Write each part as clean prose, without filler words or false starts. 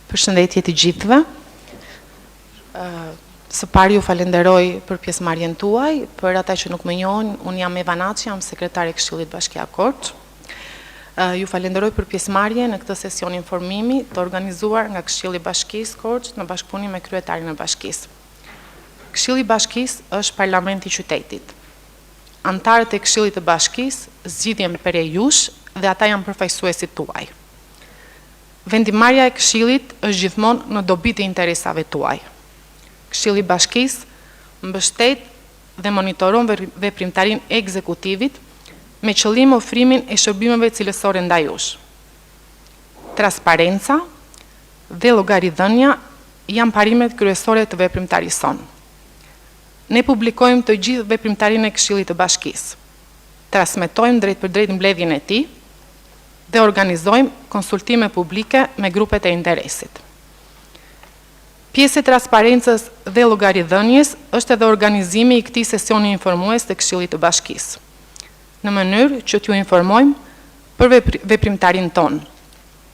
Përshëndetje të gjithëve. Së pari ju falenderoj për pjesëmarrjen tuaj, për ata që nuk më njohin, unë jam Eva Naçi, jam sekretare e Këshillit Bashkia Korç. Ju falenderoj për pjesëmarrjen në këtë sesion informimi të organizuar nga Këshilli i Bashkisë Korç në bashkëpunim me kryetarin e bashkisë. Këshilli i Bashkisë është parlamenti i qytetit. Antarët e Këshillit të Bashkisë zgjidhen prej jush dhe ata janë përfaqësuesit tuaj. Vendimarrja e Këshillit është gjithmonë në dobi të interesave tuaj. Këshilli i Bashkisë mbështet dhe monitoron veprimtarinë e ekzekutivit me qëllim ofrimin e shërbimeve cilësore ndaj jush. Transparenca dhe llogaridhënia janë parimet kryesore të veprimtarisë sonë. Ne publikojmë të gjithë veprimtarinë e Këshillit të Bashkisë. Transmetojmë drejt për drejt mbledhjen e tij dhe organizojmë konsultime publike me grupet e interesit. Pjesë e transparencës dhe llogaridhënies është edhe organizimi i këtij sesioni informues të Këshillit të Bashkisë, në mënyrë që t'ju informojmë për veprimtarinë tonë,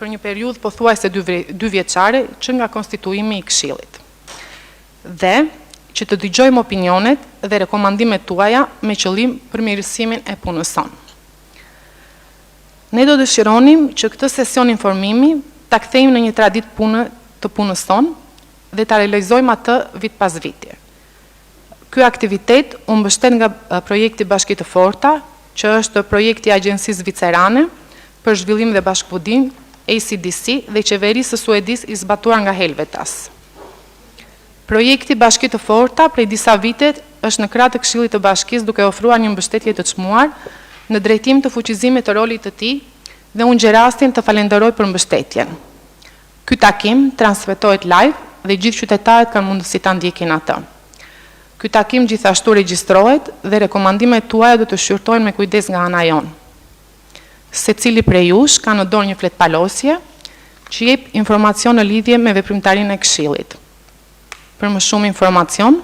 për një periudhë pothuajse 2 vjeçare që nga konstituimi i Këshillit. Dhe që të dëgjojmë opinionet dhe rekomandimet tuaja me qëllim përmirësimin e punës sonë. Ne do dëshironim që këtë sesion informimi ta kthejmë në një traditë pune të punës sonë dhe ta realizojmë atë vit pas viti. Ky aktivitet u mbështet nga projekti Bashki të Forta, që është projekti i Agjencisë Zvicerane për Zhvillim dhe Bashkëpunim, ACDC, dhe Qeverisë së Suedisë i zbatuar nga Helvetas. Projekti Bashki të Forta prej disa vitet është në krah të Këshillit të Bashkisë duke ofruar një mbështetje të çmuar në drejtim të fuqizimit të rolit të tij dhe unë gjë të falenderoj për mbështetjen. Ky takim transmetohet live dhe gjithë qytetarët kanë mundësi ta ndjekin atë. Ky takim gjithashtu regjistrohet dhe rekomandimet tuaja do të shqyrtohen me kujdes nga ana jon. Secili prej jush ka në dorë një fletpalosje që jep informacion në lidhje me veprimtarinë e Këshillit. Për më shumë informacion,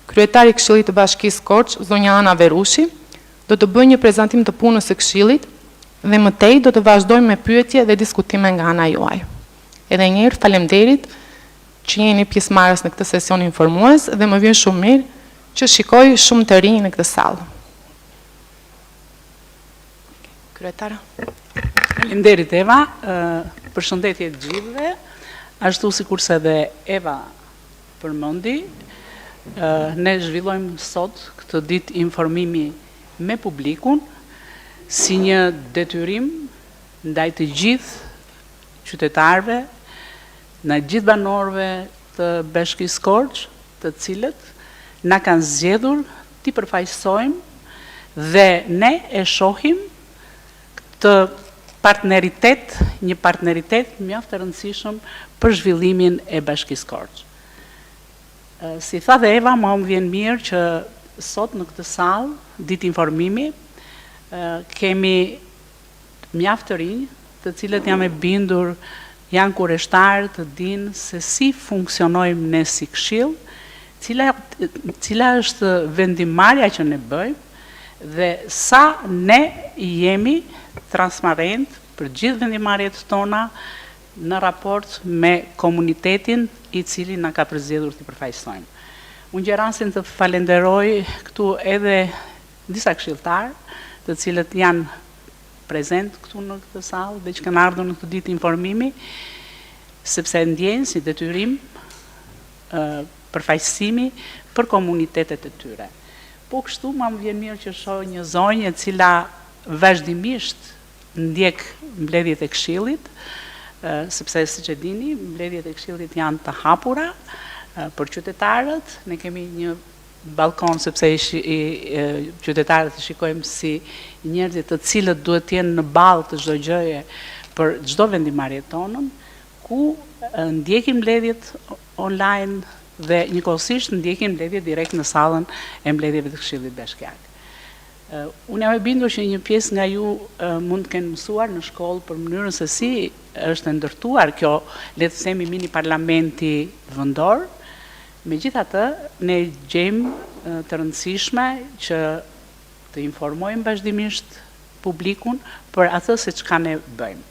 kryetari i Këshillit të Bashkisë Korç, zonja Ana Verushi, do të bëjë një prezantim të punës së Këshillit dhe mëtej do të vazhdojmë me pyetje dhe diskutime nga ana juaj. Edhe njëherë faleminderit që jeni pjesëmarrës në këtë sesion informues dhe më vjen shumë mirë që shikoj shumë të rinj në këtë sallë. Kryetara. Faleminderit Eva, përshëndetje të gjithëve, ashtu sikurse edhe Eva përmendi, ne zhvillojmë sot këtë ditë informimi me publikun si një detyrim ndaj të gjithë qytetarëve, ndaj gjithë banorëve të Bashkisë Korç, të cilët na kanë zgjedhur t'i përfaqësojmë dhe ne e shohim këtë partneritet, një partneritet mjaft të rëndësishëm për zhvillimin e Bashkisë Korç. Si tha dhe Eva, më vjen mirë që sot në këtë sallë, ditë informimi, kemi mjaft të rinj, të cilët jam e bindur janë kureshtarë të dinë se si funksionojmë ne si këshill, cila është vendimarrja që ne bëjmë dhe sa ne jemi transparent për gjithë vendimarrjet tona në raport me komunitetin i cili na ka përzgjedhur t'i përfaqësojmë. Unë gjej rastin të falenderoj këtu edhe disa këshilltarë, të cilët janë prezent këtu në këtë sallë dhe që kanë ardhur në këtë ditë informimi, sepse ndjejnë si detyrim përfaqësimi për komunitetet e tyre. Po kështu më vjen mirë që shoh një zonjë e cila vazhdimisht ndjek mbledhjet e Këshillit, sepse siç e dini, mbledhjet e Këshillit janë të hapura për qytetarët. Ne kemi një balkon sepse qytetarët i shikojmë si njerëzit të cilët duhet të jenë në ballë të çdo gjëje për çdo vendimarrje tonën, ku ndjekin mbledhjet online dhe njëkohësisht ndjekin mbledhjet direkt në sallën e mbledhjeve të Këshillit Bashkiak. Unë jam e bindur që një pjesë nga ju mund të kenë mësuar në shkollë për mënyrën se si është ndërtuar kjo, le të themi, mini parlamenti vendor. Megjithatë, ne gjejmë të rëndësishme që të informojmë vazhdimisht publikun për atë se çka ne bëjmë.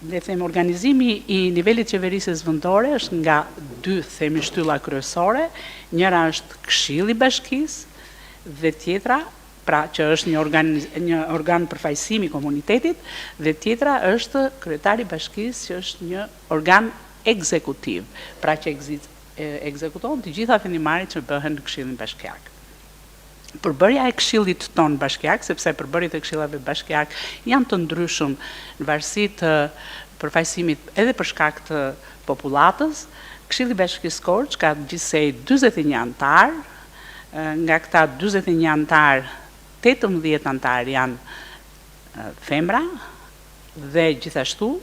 Le të themi, organizimi i nivelit qeverisjes vendore është nga dy themi shtylla kryesore. Njëra është Këshilli i Bashkisë dhe tjetra, pra që është një organ përfaqësimi i komunitetit, dhe tjetra është kryetari i Bashkisë, që është një organ ekzekutiv, pra që ekzekuton të gjitha vendimarrjet që bëhen në Këshillin Bashkiak. Përbërja e Këshillit ton Bashkiak, sepse përbërjet e Këshillave Bashkiak janë të ndryshëm në varësi të përfaqësimit edhe për shkak të popullatës, Këshilli i Bashkisë Korç ka gjithsej 41 antar, nga këta 41 antar, 18 antar janë femra dhe gjithashtu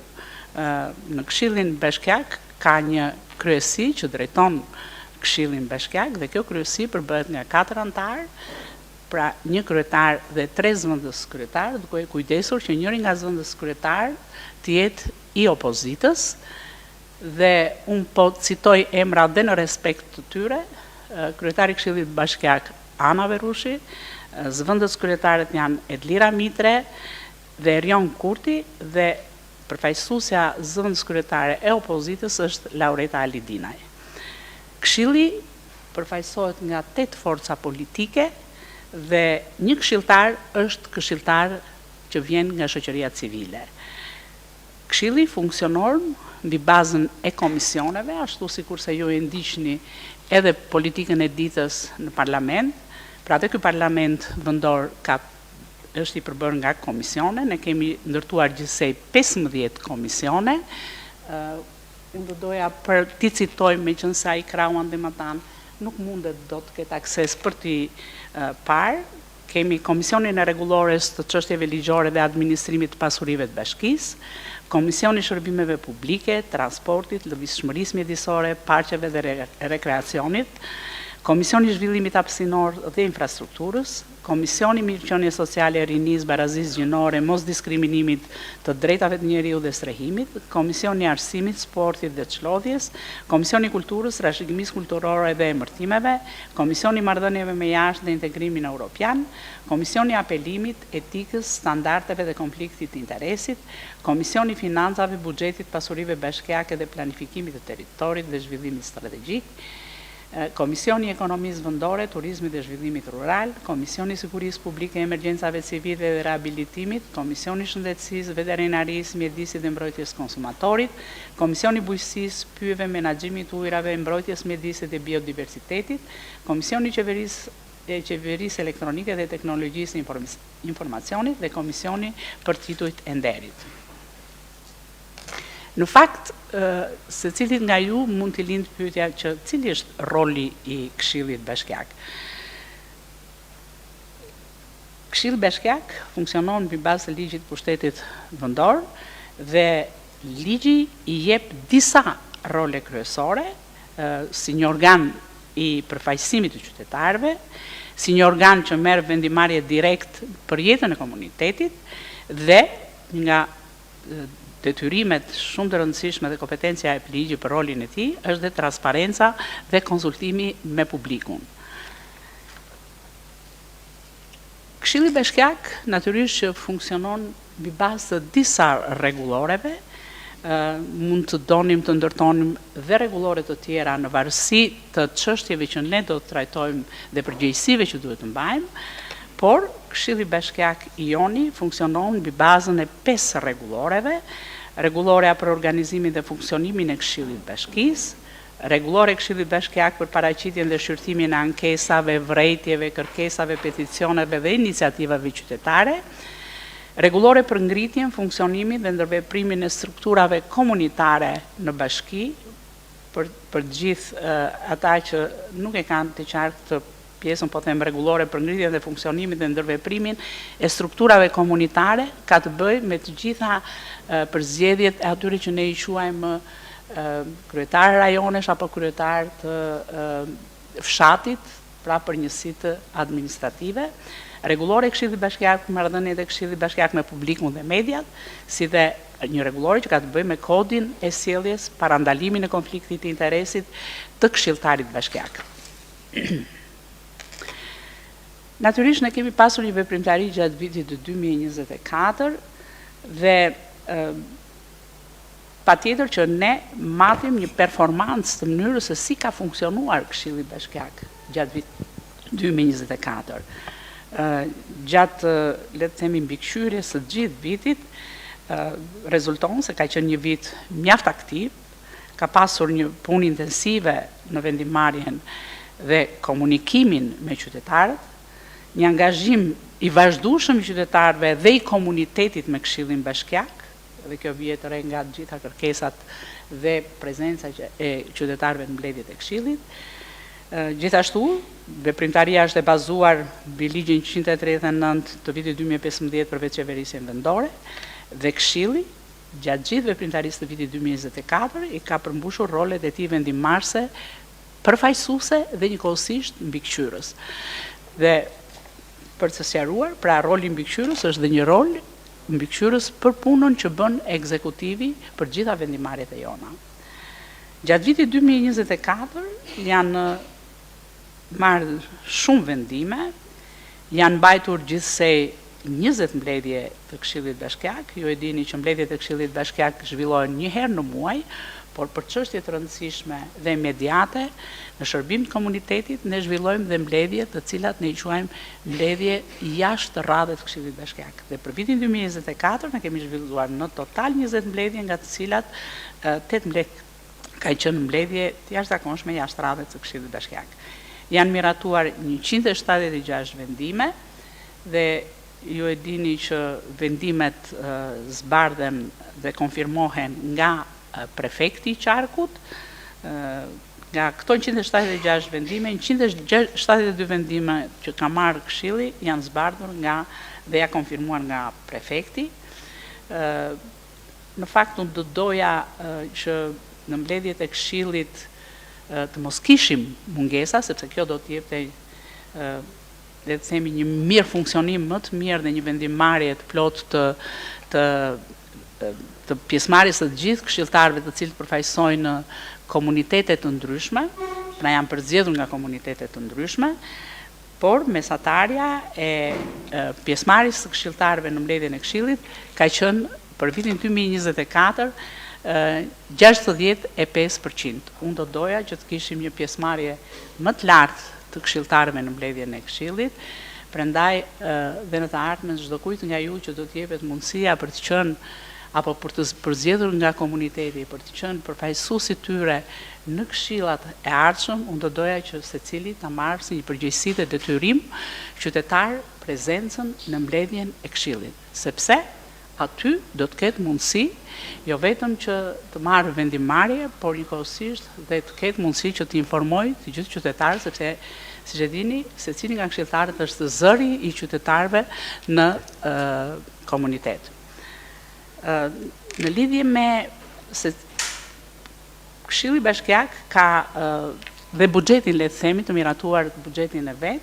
në Këshillin Bashkiak ka një kryesi që drejton Këshillin Bashkiak dhe kjo kryesi përbëhet nga 4 antar, pra një kryetar dhe 3 zëvendës kryetar, duke kujdesur që njëri nga zëvendës kryetar të jetë i opozitës, dhe unë po citoj emra dhe në respekt të tyre, kryetari i Këshillit Bashkiak Ana Verushi, zëvendës kryetarët janë Edlira Mitre dhe Erion Kurti, dhe përfaqësuesja zëvendës kryetare e opozitës është Laureta Alidinaj. Këshilli përfaqësohet nga 8 forca politike dhe një këshilltar është këshilltar që vjen nga shoqëria civile. Këshilli funksionon mbi bazën e komisioneve, ashtu sikurse ju e ndiqni edhe politikën e ditës në parlament. Pra dhe ky parlament vendor është i përbërë nga komisione, ne kemi ndërtuar gjithsej 15 komisione. Unë do doja për t'i citoj, me qënë sa i krauan dhe më tanë, nuk mundet do të ketë akses për t'i parë. Kemi Komisionin e Rregullores të Çështjeve Ligjore dhe Administrimit të Pasurive të Bashkisë, Komisioni i Shërbimeve Publike, Transportit, Lëvizshmërisë Mjedisore, Parqeve dhe Rekreacionit, Komisioni i Zhvillimit Hapësinor dhe Infrastrukturës, Komisioni i Mirëqenies Sociale e Rinisë, Barazisë Gjinore, Mosdiskriminimit të Drejtave të Njeriut dhe Strehimit, Komisioni i Arsimit, Sportit dhe Çlodhjes, Komisioni i Kulturës, Trashëgimisë Kulturore dhe Emërtimeve, Komisioni i Marrëdhënieve me Jashtë dhe Integrimin Evropian, Komisioni i Apelimit, Etikës, Standardeve dhe Konfliktit të Interesit, Komisioni i Financave, Buxhetit, Pasurive Bashkiake dhe Planifikimit të Territorit dhe Zhvillimit Strategjik, Komisioni i Ekonomisë Vendore, Turizmit dhe Zhvillimit Rural, Komisioni i Sigurisë Publike, Emergjencave Civile dhe Rehabilitimit, Komisioni i Shëndetësisë, Veterinarisë, Mjedisit dhe Mbrojtjes Konsumatorit, Komisioni i Bujqësisë, Pyjeve, Menaxhimit të Ujrave, Mbrojtjes Mjedisit dhe Biodiversitetit, Komisioni i Qeverisë Elektronike dhe Teknologjisë Informacionit dhe Komisioni për Titujt e Nderit. Në fakt, se cilit nga ju mund t'i lindë pyetja që cili është roli i Këshillit Bashkiak. Këshilli Bashkiak funksionon mbi bazë të ligjit pushtetit vendor dhe ligji i jep disa role kryesore si një organ i përfaqësimit të qytetarëve, si një organ që merr vendimarrje direkt për jetën e komunitetit dhe nga detyrimet shumë të rëndësishme dhe kompetencia e ligjit për rolin e tij është dhe transparenca dhe konsultimi me publikun. Këshilli Bashkiak natyrisht që funksionon mbi bazë të disa rregulloreve, mund të donim të ndërtonim dhe rregullore të tjera në varësi të çështjeve që ne do të trajtojmë dhe përgjegjësive që duhet të mbajmë, por Këshilli Bashkiak i joni funksionon mbi bazën e 5 rregulloreve: rregullorea për organizimin dhe funksionimin e Këshillit Bashkisë, rregullore e Këshillit Bashkiak për paraqitjen dhe shqyrtimin e ankesave, vërejtjeve, kërkesave, peticioneve dhe iniciativave qytetare, rregullore për ngritjen, funksionimin dhe ndërveprimin e strukturave komunitare në bashki, për gjithë ata që nuk e kanë të qartë të pjesën, po them rregullore për ngritjen dhe funksionimin dhe ndërveprimin e strukturave komunitare, ka të bëjë me të gjitha përzgjedhjet e atyre që ne i quajmë kryetarë rajonesh apo kryetarë të fshatit, pra për njësitë administrative, rregullore e Këshillit Bashkiak për marrëdhëniet e Këshillit Bashkiak me publikun dhe mediat, si dhe një rregullore që ka të bëjë me kodin e sjelljes, parandalimin e konfliktit të interesit të këshilltarit bashkiak. Natyrisht ne kemi pasur një veprimtari gjatë vitit të 2024 dhe patjetër që ne matim një performancë të mënyrës se si ka funksionuar Këshilli Bashkiak gjatë vitit 2024. Gjatë, le të themi, mbikëqyrjes së gjithë vitit, rezulton se ka qenë një vit mjaft aktiv, ka pasur një punë intensive në vendimarrjen dhe komunikimin me qytetarët, një angazhim i vazhdueshëm i qytetarëve dhe i komunitetit me Këshillin Bashkiak, dhe kjo vjet re nga të gjitha kërkesat dhe prezenca e qytetarëve në mbledhjet e Këshillit. Gjithashtu, veprimtaria është e bazuar mbi ligjin 139 të vitit 2015 për veçqeverisjen vendore dhe Këshilli, gjatë gjithë veprimtarisë të vitit 2024, i ka përmbushur rolet e tij vendimarrëse, përfaqësuese dhe njëkohësisht mbikëqyrës. Dhe për të sqaruar, pra roli mbikëqyrës është dhe një rol mbikëqyrës për punën që bën ekzekutivi për gjitha vendimarrjet e jona. Gjatë vitit 2024 janë marrë shumë vendime, janë mbajtur gjithsej 20 mbledhje të Këshillit Bashkiak. Ju e dini që mbledhjet e Këshillit Bashkiak zhvillohen një herë në muaj, por për çështje të rëndësishme dhe imediate, në shërbim të komunitetit, ne zhvillojmë dhe mbledhje të cilat ne i quajmë mbledhje jashtë rradhës të Këshillit Bashkiak. Dhe për vitin 2024 ne kemi zhvilluar në total 20 mbledhje, nga të cilat 8 mbledhje ka qenë mbledhje të jashtëzakonshme jashtë rradhës të Këshillit Bashkiak. Janë miratuar 176 vendime dhe ju e dini që vendimet zbardhen dhe konfirmohen nga prefekti i qarkut, Nga këto 176 vendime, 172 vendime që ka marrë Këshilli janë zbardhur dhe ja konfirmuar nga prefekti. Në fakt, unë do doja që në mbledhjet e Këshillit të mos kishim mungesa, sepse kjo do të jepte dhe të themi një mirë funksionim më të mirë dhe një vendimmarrje të plotë të pjesëmarrjes së të gjithë këshilltarëve të cilët përfaqësojnë në komunitete të ndryshme, pra janë përzgjedhur nga komunitete të ndryshme, por mesatarja e pjesëmarrjes së këshilltarëve në mbledhjen e Këshillit ka qenë për vitin 2024 65%. Unë do doja që të kishim një pjesëmarrje më të lartë të këshilltarëve në mbledhjen e Këshillit. Prandaj dhe në të ardhmen çdo kujt nga ju që do të jepet mundësia për të qenë apo për të përzgjedhur nga komuniteti, për të qenë përfaqësuesit tyre në këshillat e ardhshëm, unë do doja që secili ta marrë si një përgjegjësi dhe detyrim qytetar prezencën në mbledhjen e Këshillit, sepse aty do të ketë mundësi jo vetëm që të marrë vendimmarrje, por njëkohësisht dhe të ketë mundësi që të informojë të gjithë qytetarët, sepse siç e dini, secili nga këshilltarët është zëri i qytetarëve në komunitet. Në lidhje me se Këshilli Bashkiak ka dhe buxhetin, le të themi, të miratuar buxhetin e vet,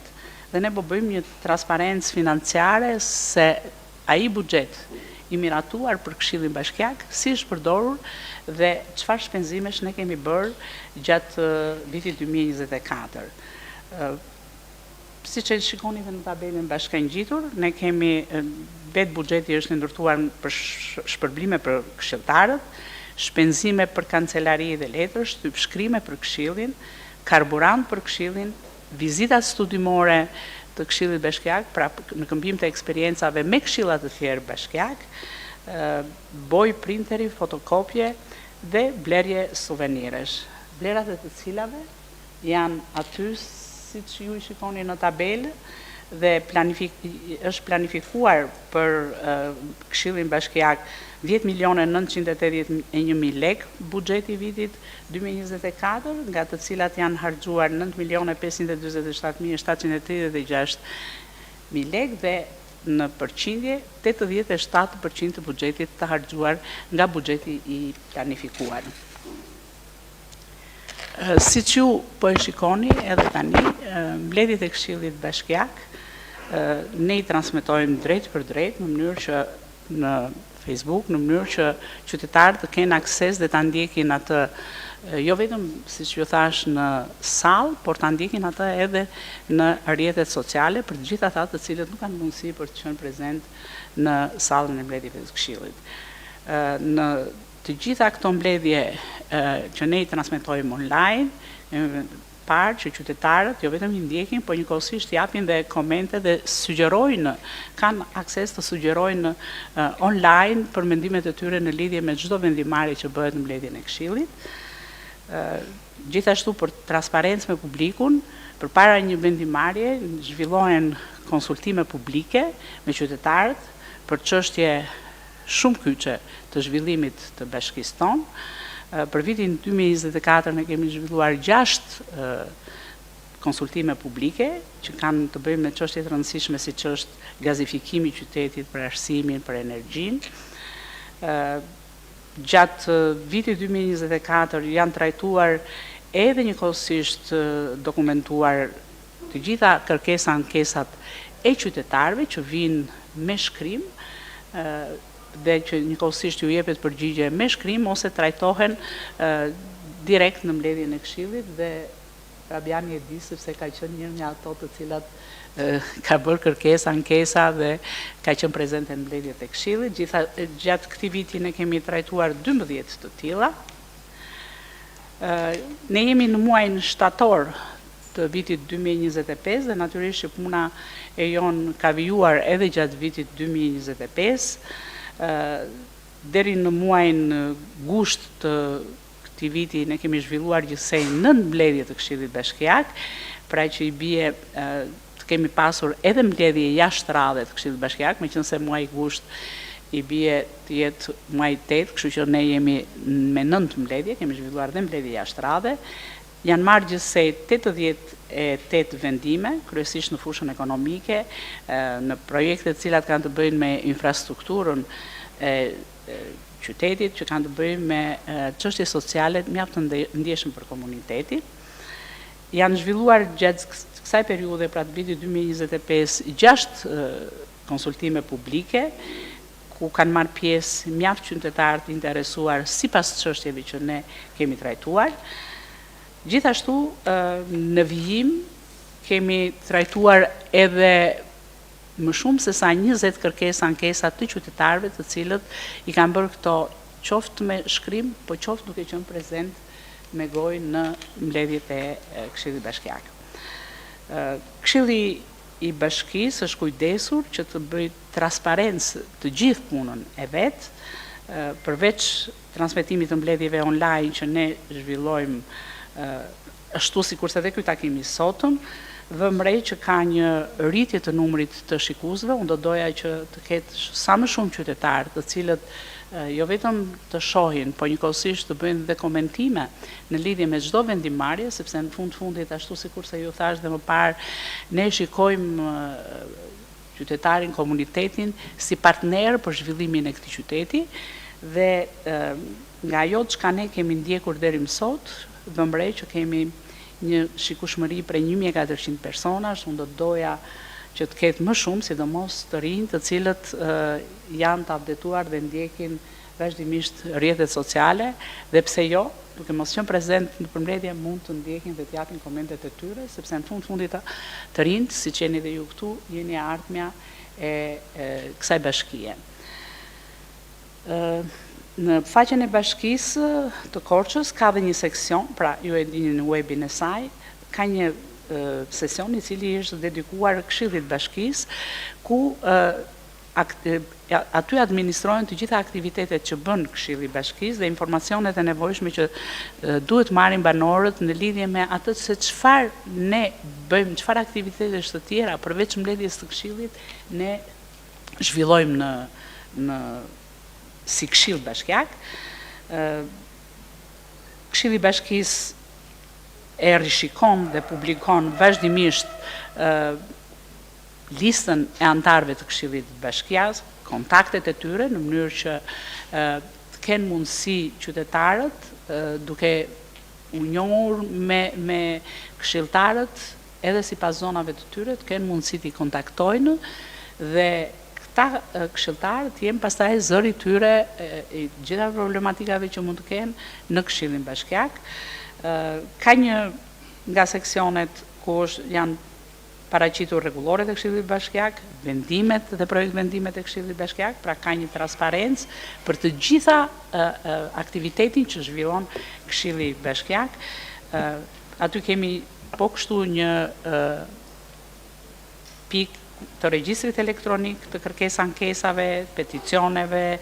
dhe ne po bëjmë një transparencë financiare se ai buxhet i miratuar për Këshillin Bashkiak si është përdorur dhe çfarë shpenzimesh ne kemi bërë gjatë vitit 2024. Siç e shikoni dhe në tabelën bashkangjitur, ne kemi vetë buxheti është ndërtuar për shpërblime për këshilltarët, shpenzime për kancelari dhe letër, shtypshkrime për Këshillin, karburant për Këshillin, vizitat studimore të Këshillit Bashkiak, pra në këmbim të eksperiencave me këshillat të tjerë bashkiak, boj printeri, fotokopje dhe blerje suveniresh. Blerat e të cilave janë aty siç ju i shikoni në tabelë dhe është planifikuar për Këshillin Bashkiak 10.981.000 lek buxheti i vitit 2024, nga të cilat janë harxuar 9.527.736.000 lek dhe në përqindje 87% të buxhetit të harxuar nga buxheti i planifikuar. Siç ju po e shikoni edhe tani, mbledhjet e Këshillit Bashkiak ne i transmetojmë drejt për drejt në mënyrë që në Facebook, në mënyrë që qytetarët të kenë akses dhe ta ndjekin atë jo vetëm siç ju thash në sallë, por ta ndjekin atë edhe në rrjetet sociale për të gjithë ata të cilët nuk kanë mundësi për të qenë prezent në sallën e mbledhjeve të Këshillit. Në të gjitha këto mbledhje që ne i transmetojmë online, parë që qytetarët jo vetëm i ndjekin, por njëkohësisht japin dhe komente dhe sugjerojnë, kanë akses të sugjerojnë online për mendimet e tyre në lidhje me çdo vendimmarrje që bëhet në mbledhjen e Këshillit. Gjithashtu për transparencë me publikun, përpara një vendimmarrje zhvillohen konsultime publike me qytetarët për çështje shumë kyçe të zhvillimit të bashkisë tonë. Për vitin 2024 ne kemi zhvilluar 6 konsultime publike që kanë të bëjnë me çështje të rëndësishme siç është gazifikimi i qytetit, për arsimin, për energjinë. Gjatë vitit 2024 janë trajtuar edhe njëkohësisht dokumentuar të gjitha ankesat e qytetarëve që vinë me shkrim dhe që njëkohësisht ju jepet përgjigje me shkrim ose trajtohen direkt në mbledhjen e Këshillit dhe Fabiani e di sepse ka qenë një nga ato të cilat ka bërë kërkesa, ankesa dhe ka qenë prezente në mbledhjet e Këshillit. Gjatë këtij viti ne kemi trajtuar 12 të tilla. Ne jemi në muajin shtator të vitit 2025 dhe natyrisht që puna e jon ka vijuar edhe gjatë vitit 2025. Deri në muajin gusht të këtij viti ne kemi zhvilluar gjithsej 9 mbledhje të Këshillit Bashkiak, pra që i bie të kemi pasur edhe mbledhje jashtë radhe të Këshillit Bashkiak, meqense muaji gusht i bie të jetë muaji 8, kështu që ne jemi me 9 mbledhje, kemi zhvilluar dhe mbledhje jashtë radhe. Janë marrë gjithsej 88 vendime, kryesisht në fushën ekonomike, në projekte të cilat kanë të bëjnë me infrastrukturën e qytetit, që kanë të bëjnë me çështje sociale mjaft të ndjeshme për komunitetin. Janë zhvilluar gjatë kësaj periudhe, pra të vitit 2025, 6 konsultime publike, ku kanë marrë pjesë mjaft qytetarë të interesuar sipas çështjeve që ne kemi trajtuar. Gjithashtu, në vijim, kemi trajtuar edhe më shumë se sa 20 kërkesa ankesa të qytetarëve, të cilët i kanë bërë këto qoftë me shkrim, po qoftë duke qenë prezent me gojë në mbledhjet e Këshillit Bashkiak. Këshilli i Bashkisë është kujdesur që të bëjë transparencë të gjithë punën e vet, përveç transmetimit të mbledhjeve online që ne zhvillojmë ashtu sikurse edhe ky takim i sotëm, vëmë re që ka një rritje të numrit të shikuesve. Unë do doja që të ketë sa më shumë qytetarë të cilët jo vetëm të shohin, po njëkohësisht të bëjnë dhe komentime në lidhje me çdo vendimmarrje, sepse në fundit ashtu sikurse ju thash dhe më parë, ne shikojmë qytetarin, komunitetin si partner për zhvillimin e këtij qyteti dhe nga ajo çka ne kemi ndjekur deri më sot, vëmë re që kemi një shikueshmëri prej 1400 personash. Unë do doja që të ketë më shumë, sidomos të rinj, të cilët janë të updetuar dhe ndjekin vazhdimisht rrjetet sociale, dhe pse jo, duke mos qenë prezent në përmbledhje, mund të ndjekin dhe të japin komentet e tyre, sepse në fundit të rinjt, siç jeni dhe ju këtu, jeni ardhmja e kësaj bashkie. Në faqen e bashkisë të Korçës ka dhe një seksion, pra ju e dini në webin e saj, ka një sesion i cili është dedikuar Këshillit Bashkisë, ku aty administrohen të gjitha aktivitetet që bën Këshilli i Bashkisë dhe informacionet e nevojshme që duhet marrin banorët në lidhje me atë se çfarë ne bëjmë, çfarë aktivitetesh të tjera përveç mbledhjes së Këshillit ne zhvillojmë në si Këshill Bashkiak. Këshilli i Bashkisë e rishikon dhe publikon vazhdimisht listën e antarëve të Këshillit Bashkiak, kontaktet e tyre, në mënyrë që të kenë mundësi qytetarët, duke u njohur me këshilltarët, edhe sipas zonave të tyre, të kenë mundësi të i kontaktojnë dhe këta këshilltarë të jenë pastaj zëri tyre i gjitha problematikave që mund të kenë në Këshillin Bashkiak. Ka një nga seksionet ku janë paraqitur rregulloret e Këshillit Bashkiak, vendimet dhe projekt vendimet e Këshillit Bashkiak, pra ka një transparencë për të gjitha aktivitetin që zhvillon Këshilli Bashkiak. Aty kemi po kështu një pikë të regjistrit elektronik të kërkesa ankesave, peticioneve,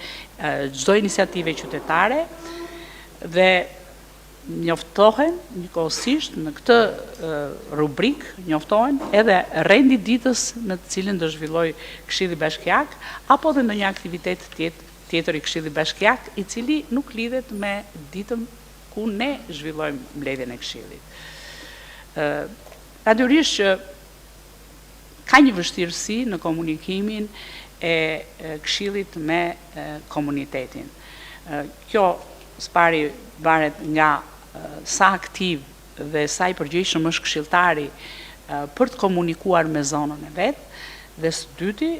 çdo iniciative qytetare, dhe njoftohen njëkohësisht në këtë rubrik, njoftohen edhe rendi ditës në të cilin do zhvilloj Këshilli Bashkiak, apo dhe ndonjë aktivitet tjetër i Këshillit Bashkiak, i cili nuk lidhet me ditën ku ne zhvillojmë mbledhjen e Këshillit. Natyrisht që ka një vështirësi në komunikimin e Këshillit me komunitetin. Kjo spari varet nga sa aktiv dhe sa i përgjegjshëm është këshilltari për të komunikuar me zonën e vet, dhe së dyti,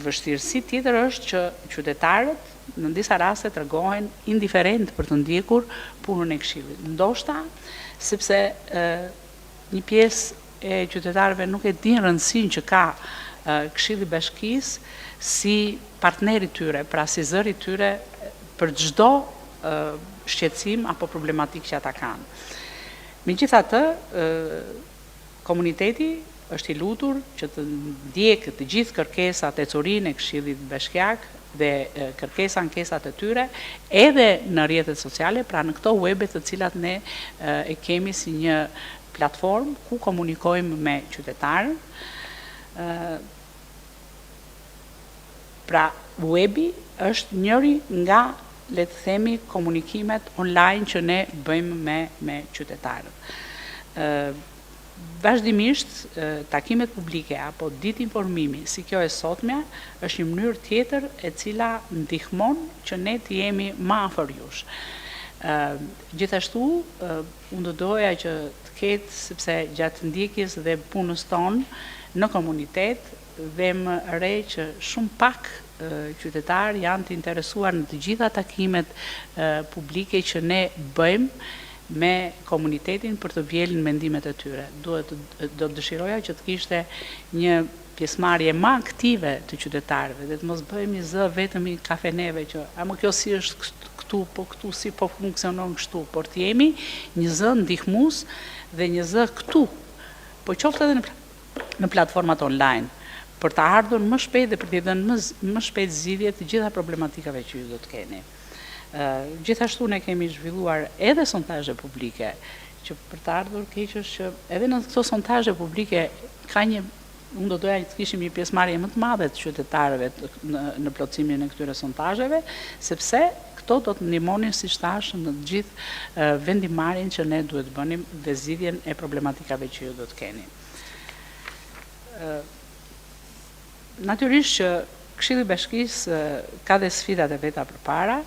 vështirësi tjetër është që qytetarët në disa raste tregohen indiferent për të ndjekur punën e Këshillit. Ndoshta sepse një pjesë e qytetarëve nuk e din rëndësinë që ka Këshilli i Bashkisë si partneri tyre, pra si zëri tyre për çdo shqetësim apo problematik që ata kanë. Megjithatë, komuniteti është i lutur që të ndjekë të gjithë kërkesat e curinë e Këshillit Bashkiak dhe kërkesa ankesat e tyre edhe në rrjetet sociale, pra në këto webe të cilat ne e kemi si një platformë ku komunikojmë me qytetarën. Pra webi është njëri nga le të themi, komunikimet online që ne bëjmë me qytetarët. Vazhdimisht, takimet publike apo ditë informimi, si kjo e sotmja, është një mënyrë tjetër e cila ndihmon që ne të jemi më afër jush. Gjithashtu, unë do doja që të ketë, sepse gjatë ndjekjes dhe punës tonë në komunitet, dhe më re që shumë pak qytetarë janë të interesuar në të gjitha takimet publike që ne bëjmë me komunitetin për të vjelën mendimet e tyre. Do të dëshiroja që të kishte një pjesëmarrje më aktive të qytetarëve, dhe të mos bëhemi zë vetëm i kafeneve që ama kjo si është këtu, po këtu si po funksionon kështu, por të jemi një zë ndihmues dhe një zë këtu, po qoftë edhe në platformat online, për të ardhur më shpejt dhe për të dhënë më shpejt zgjidhje të gjitha problematikave që ju do të keni. Gjithashtu ne kemi zhvilluar edhe sondazhe publike, që për të ardhur keq është që edhe në këto sondazhe publike ka unë do doja të kishim një pjesëmarrje më të madhe të qytetarëve në plotësimin e këtyre sondazheve, sepse këto do të ndihmonin, siç thash, në të gjithë vendimarrjen që ne duhet bënim dhe zgjidhjen e problematikave që ju do të keni. Natyrisht që Këshilli i Bashkisë ka dhe sfidat e veta përpara.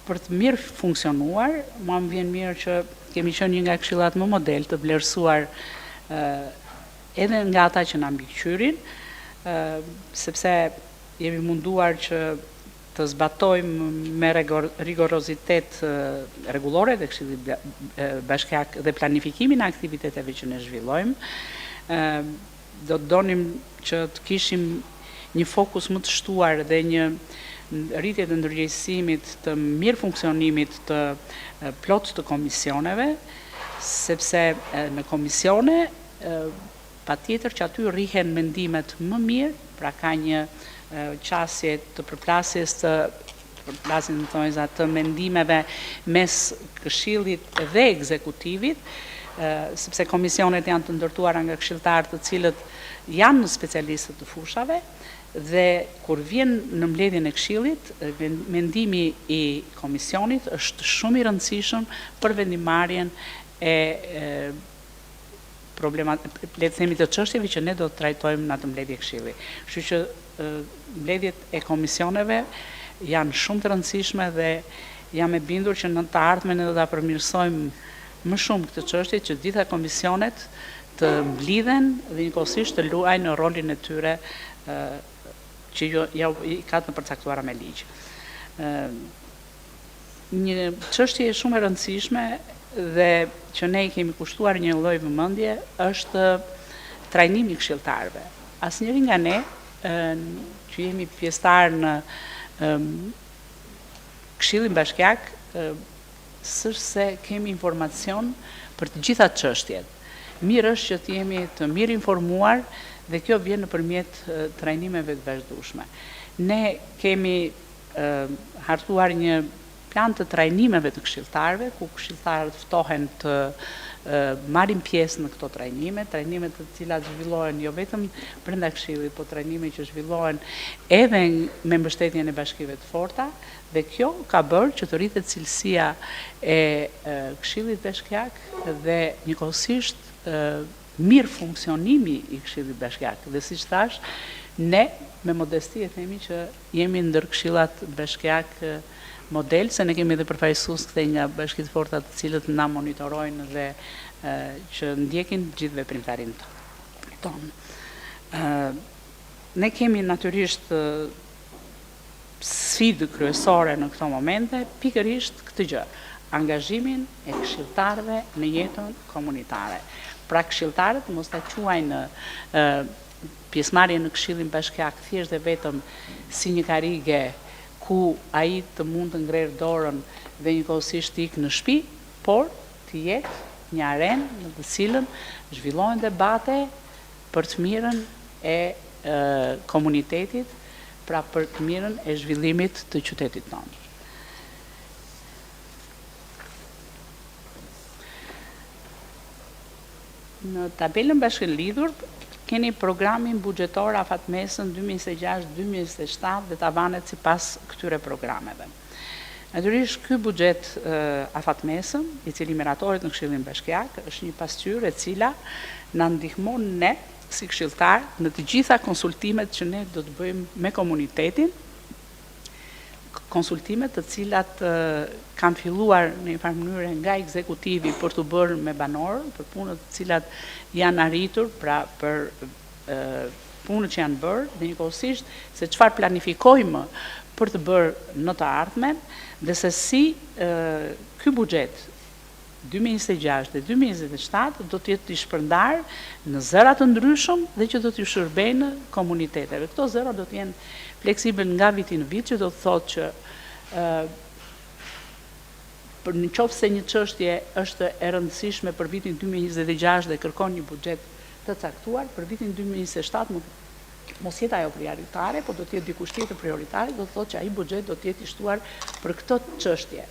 Për të mirë funksionuar, mua më vjen mirë që kemi qenë një nga këshillat më model të vlerësuar edhe nga ata që na mbikëqyrin, sepse jemi munduar që të zbatojmë me rigorozitet rregullore dhe Këshilli Bashkiak dhe planifikimin e aktiviteteve që ne zhvillojmë. Do të donim që të kishim një fokus më të shtuar dhe një rritje të ndërgjegjësimit të mirë funksionimit të plot të komisioneve, sepse në komisione patjetër që aty rrihen mendimet më mirë, pra ka një qasje të përplasjes të mendimeve mes këshillit dhe ekzekutivit, sepse komisionet janë të ndërtuara nga këshilltarë të cilët janë specialistët të fushave, dhe kur vjen në mbledhjen e këshillit, mendimi i komisionit është shumë i rëndësishëm për vendimarrjen e le të themi të çështjeve që ne do të trajtojmë në atë mbledhje këshilli. Kështu që mbledhjet e komisioneve janë shumë të rëndësishme dhe jam e bindur që në të ardhmen ne do ta përmirësojmë më shumë këtë çështje, që gjitha komisionet të mblidhen dhe njëkohësisht të luajnë rolin e tyre që i ka të përcaktuara me ligj. Një çështje shumë e rëndësishme dhe që ne i kemi kushtuar një lloj vëmendje është trajnimi i këshilltarëve. Asnjëri nga ne që jemi pjesëtar në Këshillin Bashkiak s'është se kemi informacion për të gjitha çështjet. Mirë është që të jemi të mirë informuar dhe kjo vjen nëpërmjet trajnimeve të vazhdueshme. Ne kemi hartuar një plan të trajnimeve të këshilltarëve, ku këshilltarët ftohen të marrin pjesë në këto trajnime të cilat zhvillohen jo vetëm brenda këshillit, po trajnime që zhvillohen edhe me mbështetjen e bashkive të forta, dhe kjo ka bërë që të rritet cilësia e Këshillit Bashkiak dhe njëkohësisht mirë funksionimi i Këshillit Bashkiak. Dhe siç thash, ne me modesti e themi që jemi ndër këshillat Bashkiak model, se ne kemi edhe përfaqësues këtej nga bashkitë forta të cilët na monitorojnë dhe që ndjekin gjithë veprimtarin tonë. Ne kemi natyrisht sfidë kryesore në këto momente, pikërisht këtë gjë, angazhimin e këshilltarëve në jetën komunitare. Pra këshilltarët mos ta quajnë pjesëmarrje në Këshillin Bashkiak thjesht dhe vetëm si një karige ku ai të mund të ngrer dorën dhe njëkohësisht të ikë në shtëpi, por të jetë një arenë në të cilën zhvillohen debate për të mirën e komunitetit, pra për të mirën e zhvillimit të qytetit tonë. Në tabelën bashkëlidhur keni programin buxhetor afatmesën 2026-2027 dhe tavanet sipas këtyre programeve. Natyrisht, ky buxhet afatmesëm, i cili miratohet në Këshillin Bashkiak, është një pasqyrë e cila na ndihmon ne si këshilltar në të gjitha konsultimet që ne do të bëjmë me komunitetin, konsultimet të cilat kanë filluar në një farë mënyrë nga ekzekutivi për të bërë me banorë, për punët të cilat janë arritur, pra për punët që janë bërë, dhe njëkohësisht se çfarë planifikojmë për të bërë në të ardhmen, dhe se si ky buxhet 2026 dhe 2027 do të jetë i shpërndar në zëra të ndryshëm dhe që do t'ju shërbejnë komuniteteve. Këto zëra do të jenë fleksibel nga viti në vit, që do të thotë që për në qoftë se një çështje është e rëndësishme për vitin 2026 dhe kërkon një buxhet të caktuar, për vitin 2027 mos jetë ajo prioritare, por do të jetë dikush tjetër prioritare, do të thotë që ai buxhet do të jetë i shtuar për këtë çështje.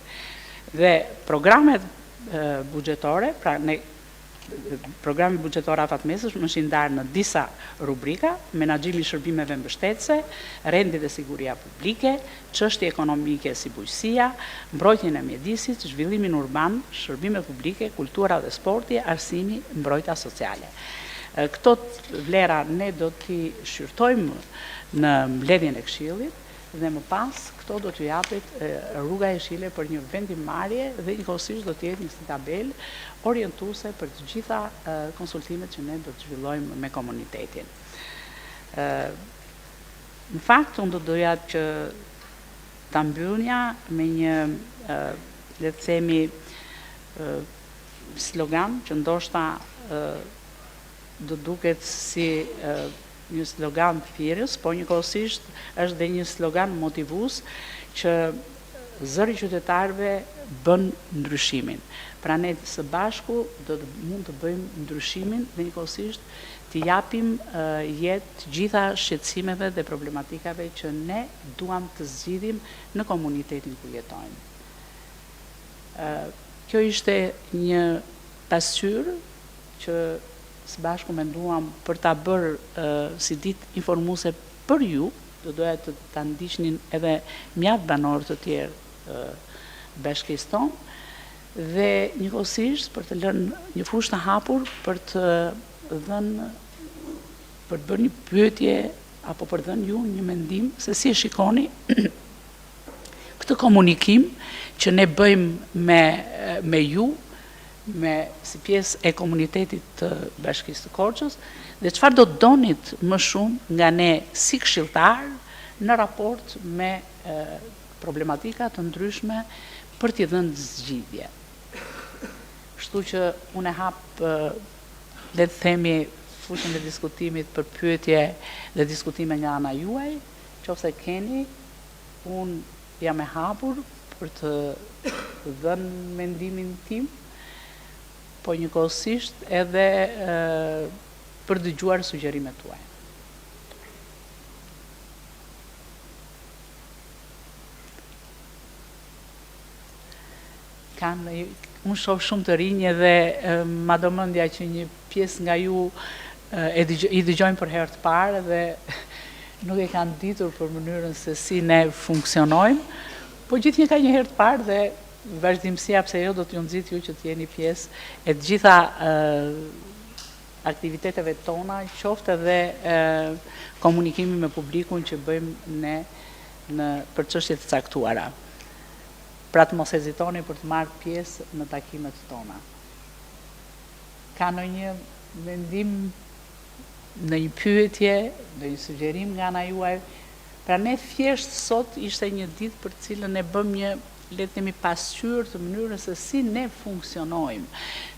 Dhe programet buxhetore, pra ne programi buxhetor afatmesësh është ndarë në disa rubrika: menaxhimi i shërbimeve mbështetëse, rendi dhe siguria publike, çështje ekonomike si bujqësia, mbrojtjen e mjedisit, zhvillimin urban, shërbimet publike, kultura dhe sporti, arsimi, mbrojtja sociale. Këto vlera ne do t'i shqyrtojmë në mbledhjen e Këshillit dhe më pas këto do t'ju japet rruga e Këshillit për një vendimarrje dhe njëkohësisht do t'jetë një tabelë orientuese për të gjitha konsultimet që ne do të zhvillojmë me komunitetin. Në fakt, unë do doja që ta mbyllja me një, le të themi, slogan që ndoshta do duket si një slogan thirrës, por njëkohësisht është dhe një slogan motivues që zëri i qytetarëve bën ndryshimin. Pra ne së bashku mund të bëjmë ndryshimin dhe njëkohësisht t'i japim jetë të gjitha shqetësimeve dhe problematikave që ne duam të zgjidhim në komunitetin ku jetojmë. Kjo ishte një pasqyrë që së bashku menduam për ta bërë si ditë informuese për ju, do doja të ta ndiqnin edhe mjaft banorë të tjerë bashkisë tonë, dhe njëkohësisht për të lënë një fushë të hapur për të bërë një pyetje apo për të dhënë ju një mendim se si e shikoni këtë komunikim që ne bëjmë me ju, si pjesë e komunitetit të Bashkisë të Korçës, dhe çfarë do donit më shumë nga ne si këshilltar në raport me problematika të ndryshme për t'i dhënë zgjidhje. Kështu që unë e hap, le të themi, fushën e diskutimit për pyetje dhe diskutime nga ana juaj, nëse keni, unë jam e hapur për të dhënë mendimin tim, po njëkohësisht edhe për dëgjuar sugjerimet tuaja. Unë shoh shumë të rinj dhe ma do mendja që një pjesë nga ju i dëgjojnë për herë të parë dhe nuk e kanë ditur për mënyrën se si ne funksionojmë, po gjithnjë ka një herë të parë dhe vazhdimësia pse jo do t'ju nxit ju që t'jeni pjesë e të gjitha aktiviteteve tona, qoftë edhe komunikimi me publikun që bëjmë ne për çështje të caktuara. Pra të mos hezitoni për të marrë pjesë në takimet tona. Ka ndonjë mendim, në një pyetje, në një sugjerim nga ana juaj? Pra ne thjesht sot ishte një ditë për cilën ne bëm një, le të themi, pasqyrë të mënyrës se si ne funksionojmë,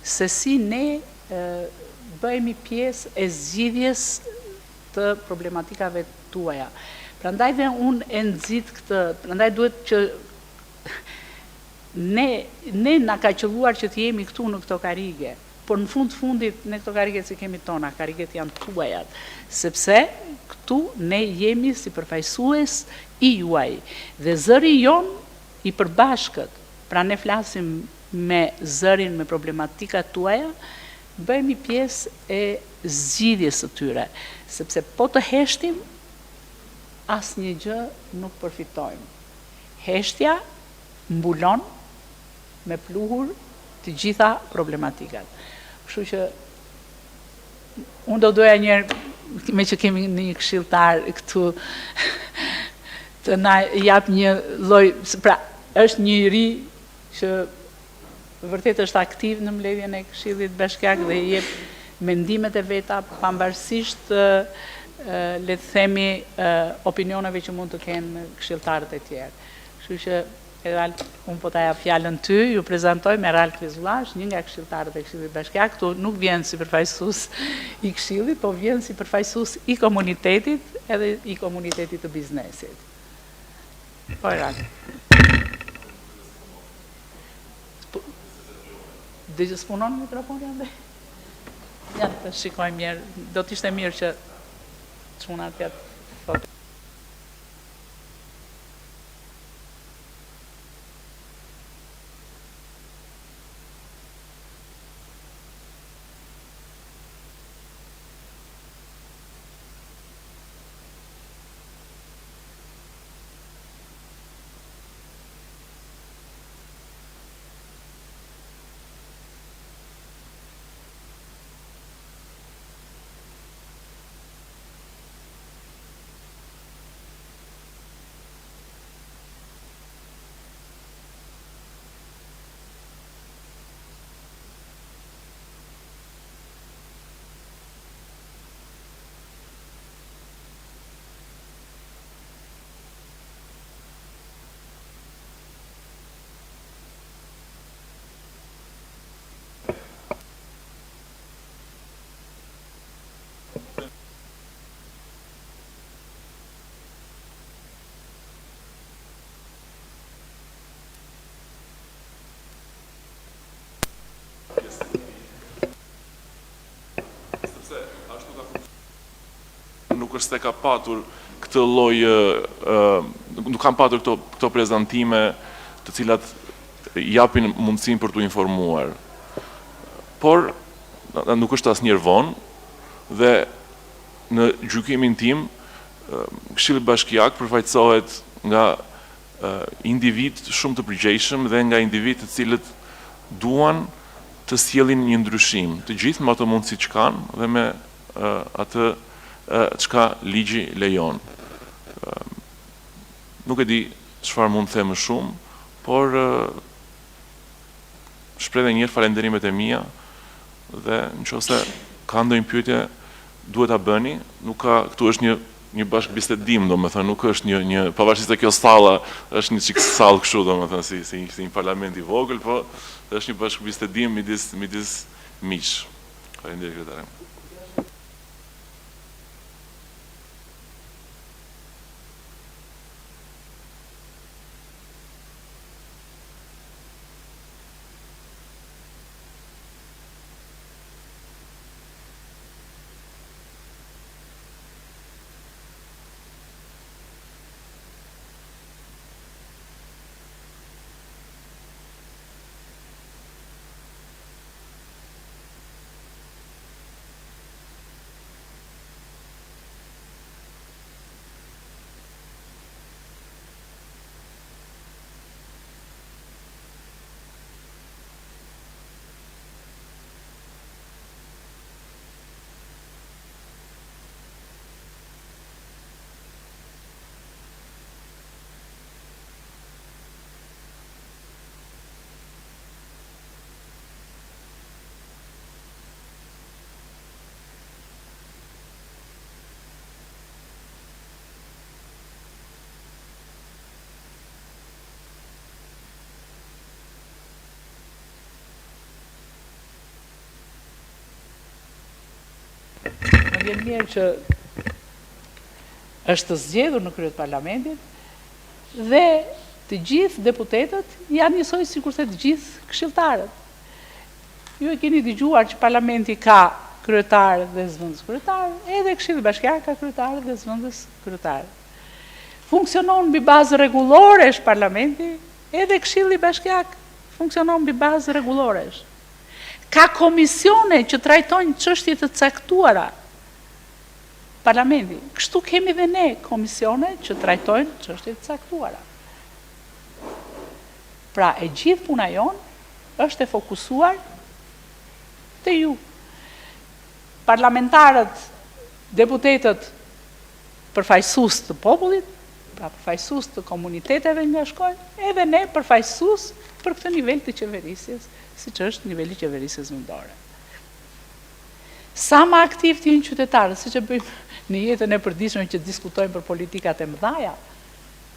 se si ne bëhemi pjesë e zgjidhjes të problematikave tuaja. Prandaj dhe unë e nxit këtë, prandaj duhet që ne na ka qelluar që të jemi këtu në këto karige, por në fundit ne këto kariget si kemi tona, kariget janë tuajat, sepse këtu ne jemi si përfaqësues i juaj dhe zëri jon i përbashkët, pra ne flasim me zërin me problematikat tuaja, bëhemi pjesë e zgjidhjes së tyre, sepse po të heshtim, asnjë gjë nuk përfitojmë. Heshtja mbulon me pluhur të gjitha problematikat. Kështu që unë do doja njerë, me që kemi një këshilltar këtu, të na jap një lloj, pra, është një ri që vërtet është aktiv në mbledhjen e Këshillit Bashkiak dhe jep mendimet e veta pavarësisht le të themi opinioneve që mund të kenë këshilltarët e tjerë. Kështu që Erald, unë po ta jap fjalën ty, ju prezantoj Meral Kvizullash, një nga këshilltarët e Këshillit Bashkiak, këtu nuk vjen si përfaqësues i Këshillit, po vjen si përfaqësues i komunitetit edhe i komunitetit të biznesit. Po Erald. Dhe që s'punon mikrofoni ande? Ja, të shikojmë mirë, do t'ishte mirë që çunat tjetë thotë. Nuk është se ka patur këtë lloj, nuk kam patur këto prezantime të cilat japin mundësinë për t'u informuar. Por nuk është asnjëherë vonë dhe në gjykimin tim Këshilli Bashkiak përfaqësohet nga individ shumë të përgjegjshëm dhe nga individ të cilët duan të sjellin një ndryshim, të gjithë me ato mundësi që kanë dhe me atë çka ligji lejon. Nuk e di çfarë mund të them më shumë, por shpreh edhe një herë falënderimet e mia dhe nëse ka ndonjë pyetje duhet ta bëni, nuk ka, këtu është një bashkëbisedim, domethënë nuk është një pavarësisht se kjo salla është një çik sallë kështu, domethënë si një parlament i vogël, po është një bashkëbisedim midis miq. Faleminderit kryetare. Më vjen mirë që është zgjedhur në krye të parlamentit dhe të gjithë deputetët janë njësoj sikurse të gjithë këshilltarët. Ju e keni dëgjuar që parlamenti ka kryetar dhe zëvendës kryetar, edhe Këshilli Bashkiak ka kryetar dhe zëvendës kryetar. Funksionon mbi bazë rregulloresh parlamenti, edhe Këshilli Bashkiak funksionon mbi bazë rregulloresh. Ka komisione që trajtojnë çështje të caktuara parlamenti. Kështu kemi dhe ne komisione që trajtojnë çështje të caktuara. Pra e gjithë puna jonë është e fokusuar te ju. Parlamentarët, deputetët, përfaqësues të popullit, pra përfaqësues të komuniteteve nga shkojnë, edhe ne përfaqësues për këtë nivel të qeverisjes, siç është niveli i qeverisjes vendore. Sa më aktiv të jenë qytetarët, siç e bëjmë në jetën e përditshme që diskutojmë për politikat e mëdha,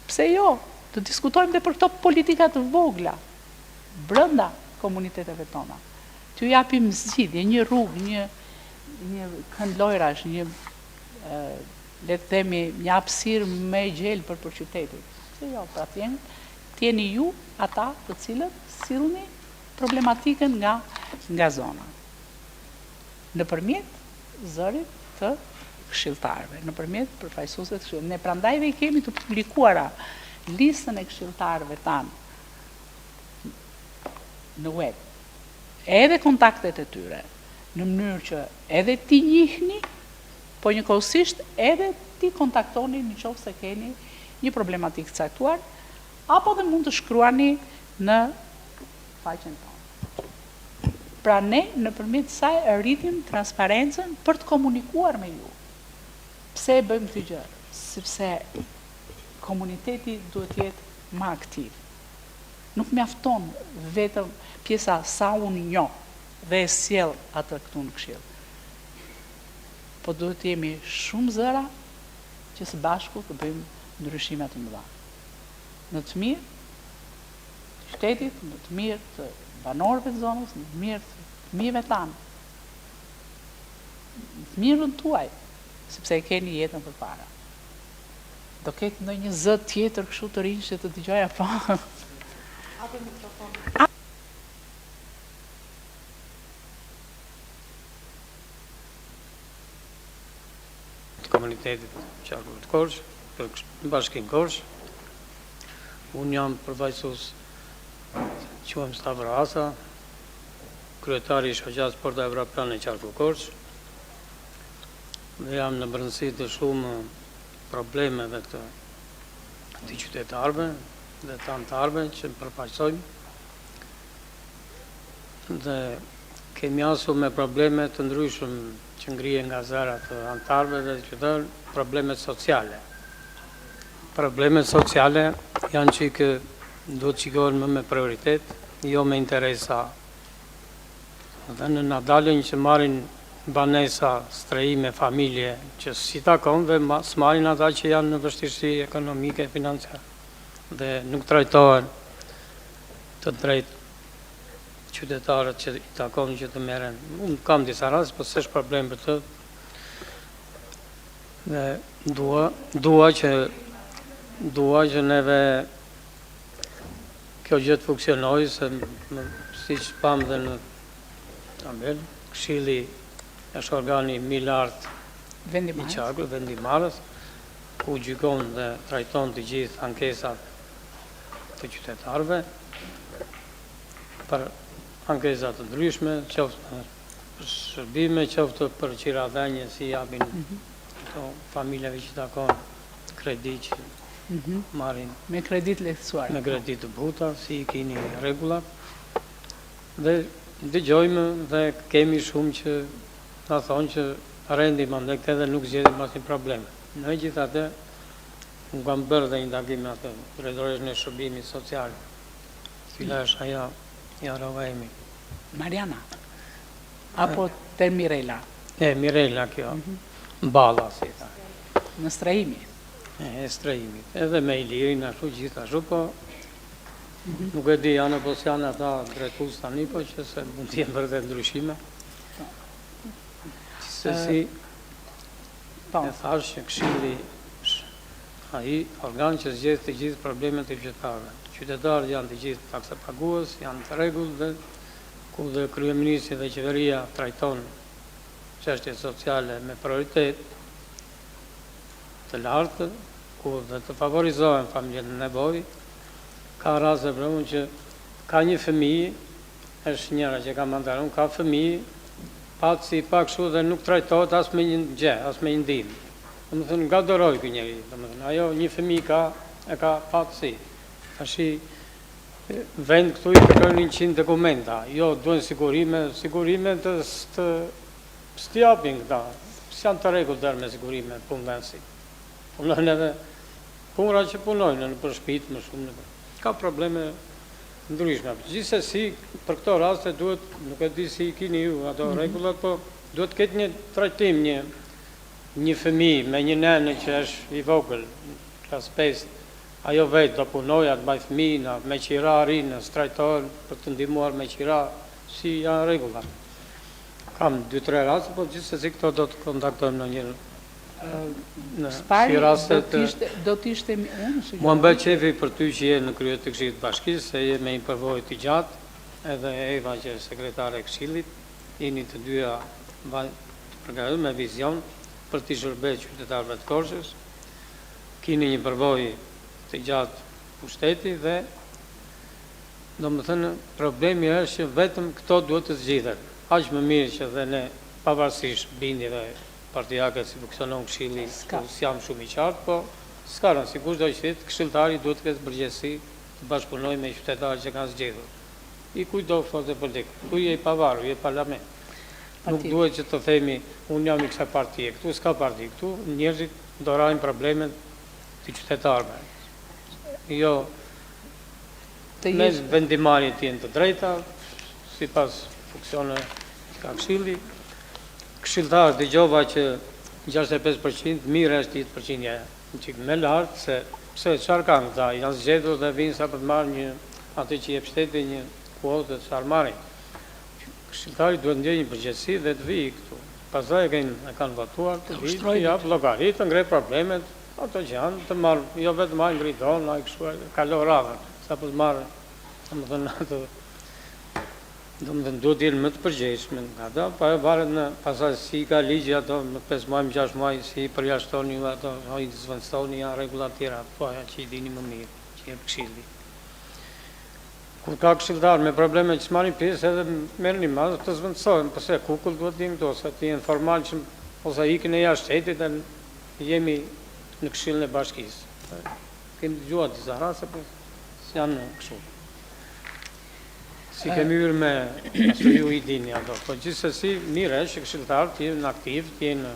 pse jo, të diskutojmë dhe për këto politika të vogla, brenda komuniteteve tona. T'ju japim zgjidhje, një rrugë, një kënd lojrash, le të themi, një hapësirë më e gjelë për qytetin. Se jo, pra t'jeni ju ata të cilët sillni problematikën nga zona. Nëpërmjet zërit të këshilltarëve, nëpërmjet përfaqësuesve të këshillit. Ne prandaj dhe i kemi të publikuara listën e këshilltarëve tanë në web, edhe kontaktet e tyre, në mënyrë që edhe ti njihni, po njëkohësisht edhe ti kontaktoni nëse keni një problematikë të caktuar, apo dhe mund të shkruani në faqen tonë. Pra ne nëpërmjet saj rritim transparencën për të komunikuar me ju. Pse e bëjmë këtë gjë? Sepse komuniteti duhet të jetë më aktiv. Nuk mjafton vetëm pjesa sa unë njoh dhe e sjell atë këtu në këshill. Po duhet të jemi shumë zëra që së bashku të bëjmë ndryshime të mëdha. Në të mirë të shtetit, në të mirë të banorëve të zonës, në të mirë të fëmijëve tanë, në të mirën tuaj, sepse e keni jetën përpara. Do ketë ndonjë zë tjetër kështu të rinj që të dëgjoja pa. Komunitetit Qarkullit Korç, për Bashkinë Korç. Unë jam përfaqësues, quhem Stavro Asa, kryetari i shoqatës Porta Evropiane Qarkullit Korç. Dhe jam në brendësi të shumë problemeve të qytetarëve dhe të anëtarëve që më përfaqësojmë. Dhe kemi asur me probleme të ndryshëm që ngrihen nga zërat të anëtarëve dhe qytetarëve, problemet sociale. Problemet sociale janë që duhet shikohen më me prioritet, jo me interesa. Dhe në na dalin që marrin banesa, strehime, familje, që si takon dhe s'marrin ata që janë në vështirësi ekonomike, financiare. Dhe nuk trajtohen të drejt qytetarët që i takon që të merren. Unë kam disa raste, po s'është problem për të. Dhe dua që neve kjo gjë të funksionojë, se siç pam dhe në tabel, Këshilli është organi më i lartë i Qarkullit, vendimarrës, ku gjykon dhe trajton të gjithë ankesat të qytetarëve për ankesat të ndryshme, qoftë për shërbime, qoftë për qiradhenje si japin familjeve që takon kredi që marrin me kredit lehtësuar. Me kredit të buta, si i keni rregullat. Dhe dëgjojmë dhe kemi shumë që na thonë që rendim andaj këtë dhe nuk zgjedhin asnjë problem. Megjithatë, unë kam bërë dhe një takim me atë drejtoreshin e shërbimit social, cila është ajo Jarovemi. Mariana, apo te Mirela? Mirela kjo, Balla, si ta. Në strehimi? Strehimit. Edhe me Ilirin, ashtu gjithashtu, po nuk e di janë apo s'janë ata drejtues tani, po që se mund të jenë vërtet ndryshime. Qësësi, e thash që Këshilli ai organ që zgjedh të gjithë problemet e qytetarëve. Qytetarët janë të gjithë taksapagues, janë të rregullt dhe ku dhe kryeministri dhe qeveria trajton çështjet sociale me prioritet të lartë, ku dhe të favorizohen familjet në nevojë. Ka raste për shembull që ka një fëmijë, është njëra që ka mandaron, ka fëmijë, patë si pak kështu dhe nuk trajtohet as me një gjë, as me një ndihmë. Domethënë ngadoroi ky njeri, domethënë ajo një fëmijë e ka patë si. Tashi Vend këtu i kërkojnë 100 dokumenta, jo duhen sigurime të s'tjapin këta, s'janë të rregulltar me sigurime punëdhënësit. Punojnë edhe punëra që punojnë në përshpit më shumë, ka probleme ndryshme. Gjithsesi, për këto raste duhet, nuk e di si i keni ju ato rregullat, po duhet të ketë një trajtim, një fëmijë me një nënë që është i vogël, klas 5, ajo vetë do punoj, atë baj fëmijën, me qira rinë, strajtojnë për të ndihmuar me qira, si janë rregullat. Kam 2-3 raste, po gjithsesi këto do të kontaktojmë në një Spari, do t'ishte mua mbet qefi për ty që je në krye të Këshillit të Bashkisë, se je me një përvojë të gjatë, edhe Eva që është sekretare e Këshillit, jeni të dyja të përgatitur me vizion për t'i shërbyer qytetarëve të Korçës. Keni një përvojë të gjatë pushteti dhe domethënë problemi është që vetëm këto duhet të zgjidhen. Aq më mirë që dhe ne pavarësisht bindjeve partijake si funksionon Këshilli, jam shumë i qartë, po s'ka rëndësi, si kushdo që thit, këshilltari duhet të ketë përgjegjësi të bashkëpunojë me qytetarët që kanë zgjedhur. I kujdo forcë politike, ku je i pavarur, je parlament. Nuk duhet që të themi, unë jam i kësaj partije, këtu s'ka parti, këtu njerëzit ndorajnë problemet të qytetarëve. Jo, me vendimarrjet jenë të drejta, sipas funksione ka Këshilli. Këshilltar dëgjova që 65% mirë është 10% një çik më lart, se pse çfarë kanë këta, janë zgjedhur dhe vinë sa për të marrë një atë që jep shteti një kuotë të sarmarin. Këshilltari duhet ndjej një përgjegjësi dhe të vijë këtu. Pastaj e kanë votuar të vijë, të jap llogaritë, të ngrej problemet, ato që janë të marrë, jo vetëm ai ngriton, ai kështu kalo radhën, sa për të marrë, domethënë ato duhet të jenë më të përgjegjshme. Ata pa varet në pasaj si ka ligji ato në 5 muaj, 6 muaj, si përjashtoni ju ato, i zvendstoni janë rregulla të tjera, po ajo që i dini më mirë, që jep Këshilli. Kur ka këshilltar me probleme që s'marrin pjesë, edhe merrni madh të zvendësohen, pse kukull duhet të jenë këto, sa të jenë formal që ose ikin e jashtë shtetit dhe jemi në Këshillin e Bashkisë. Kemi dëgjuar disa raste, po janë kështu. Si kemi hyrë me ashtu ju i dini ato, po gjithsesi mirë është që këshilltarët të jenë aktiv, të jenë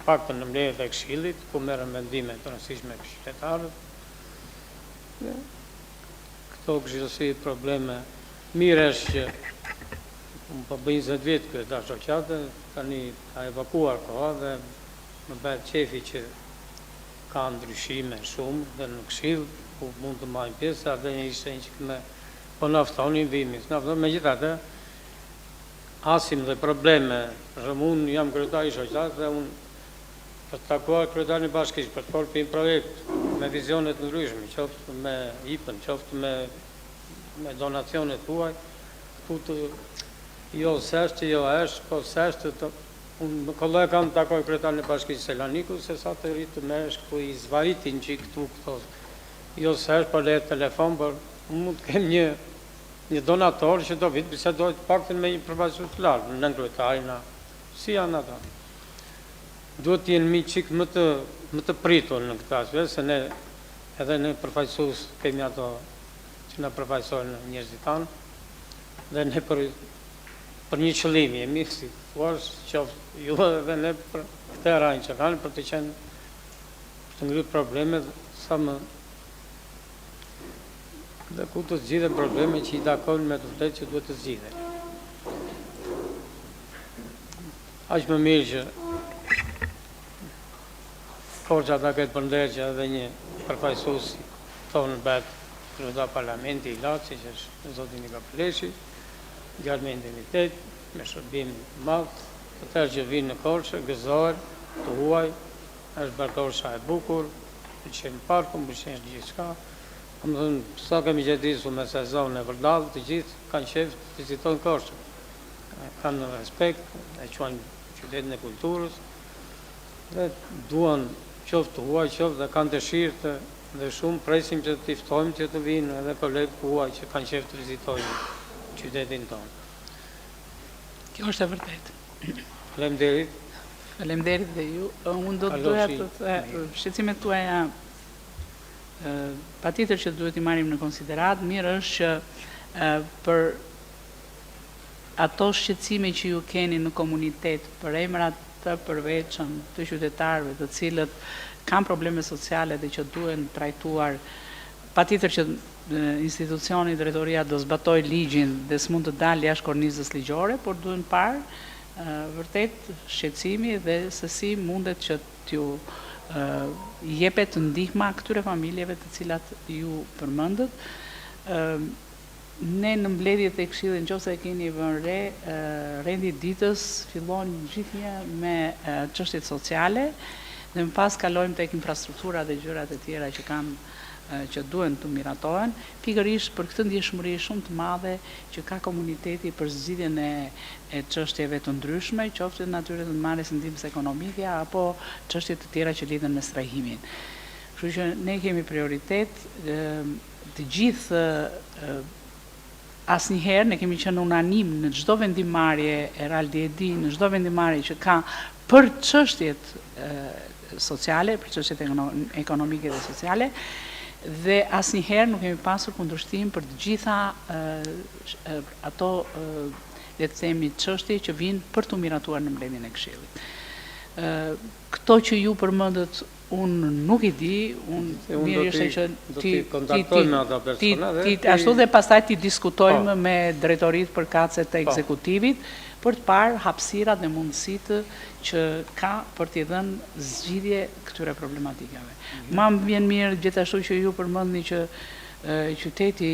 paktën në mbledhjet e Këshillit, ku merren vendime të rëndësishme për qytetarët. Këto gjithsesi probleme mirë është që po bëjnë 20 vjet këtë asociatë, tani ka evakuar koha dhe më bëhet qefi që ka ndryshime shumë dhe në Këshill ku mund të marrin pjesë, atë ishte një çik me po naftonin vimis, megjithatë asim dhe probleme, unë jam kryetari i shoqarisë dhe unë për të takuar kryetarin e Bashkisë, për të folur për një projekt me vizionet ndryshme, qoftë me IPën, qoftë me donacionet tuaj, jo s'është, jo është, po s'është, unë kollaj kam të takoj kryetarin e Bashkisë Selaniku, se sa të rritë me është ku i zvaritin që i këtu këto, jo s'është, po le telefon, por mund të kem një donator që do vit, se do të paktën me një përfaqësues të lartë, në kryetarin, si janë ata. Duhet të jenë mi çik më të pritur në këtë aspekt, se ne edhe ne përfaqësues kemi ato që na përfaqësojnë njerëzit tanë, dhe ne për një qëllim jemi, si thua, qoftë ju edhe ne për këtë rajnë që kanë, për të qenë të ngritur problemet sa më dhe ku të zgjidhen probleme që i takojnë me të vërtetë që duhet të zgjidhen. Aq më mirë që Korça ta ketë përnder që edhe një përfaqësues tonë bëhet kryetar parlamenti i Laçit, që është zoti Nika Pleshi, gjatë me indemnitet, me shërbim të madh, atë që vinë në Korçë, gëzohen, të huaj, është bërë Korça e bukur, pëlqen parku, pëlqen gjithçka. Më thënë, sa kemi gjedisu me sezon e vërdall, të gjithë kanë qef të vizitojnë Korçën. Kanë respekt, e quajnë qytetin e kulturës, dhe duan qoftë të huaj, qoftë dhe kanë dëshirë dhe shumë presim që të ftojmë që të vinë edhe kolegë të huaj që kanë qef të vizitojnë qytetin tonë. Kjo është e vërtetë. Faleminderit. Faleminderit dhe ju. Unë do të doja të shqetësimet tuaja Patjetër që duhet i marrim në konsiderat, mirë është që për ato shqetësime që ju keni në komunitet, për emrat të përveçëm të qytetarëve, të cilët kanë probleme sociale dhe që duhen trajtuar, patjetër që institucioni drejtoria do zbatoj ligjin dhe s'mund të dalë jashtë kornizës ligjore, por duhen parë vërtet shqetësimi dhe se si mundet që t'ju jepet ndihma këtyre familjeve të cilat ju përmendët. Ne në mbledhjet e Këshillit, nëse e keni vënë re, rendi i ditës fillon gjithnjë me çështjet sociale dhe më pas kalojmë tek infrastruktura dhe gjërat e tjera që duhen të miratohen, pikërisht për këtë ndjeshmëri shumë të madhe që ka komuniteti për zgjidhjen e çështjeve të ndryshme, qoftë natyre të marrjes ndihmës ekonomike apo çështje të tjera që lidhen me strahimin. Kështu që ne kemi prioritet të gjithë. Asnjëherë ne kemi qenë unanim në çdo vendimmarrje e Raldi e di, në çdo vendimmarrje që ka për çështjet sociale, për çështjet ekonomike dhe sociale, dhe asnjëherë nuk kemi pasur kundërshtim për të gjitha ato le të themi çështje që vinë për të miratuar në mbledhjen e Këshillit. Këto që ju përmendët unë nuk i di, mirë është që ti kontaktojmë me ata persona ashtu dhe pastaj ti diskutojmë me drejtoritë përkatëse të ekzekutivit për të parë hapësirat dhe mundësitë që ka për t'i dhënë zgjidhje këtyre problematikave. Ma më vjen mirë gjithashtu që ju përmendni që qyteti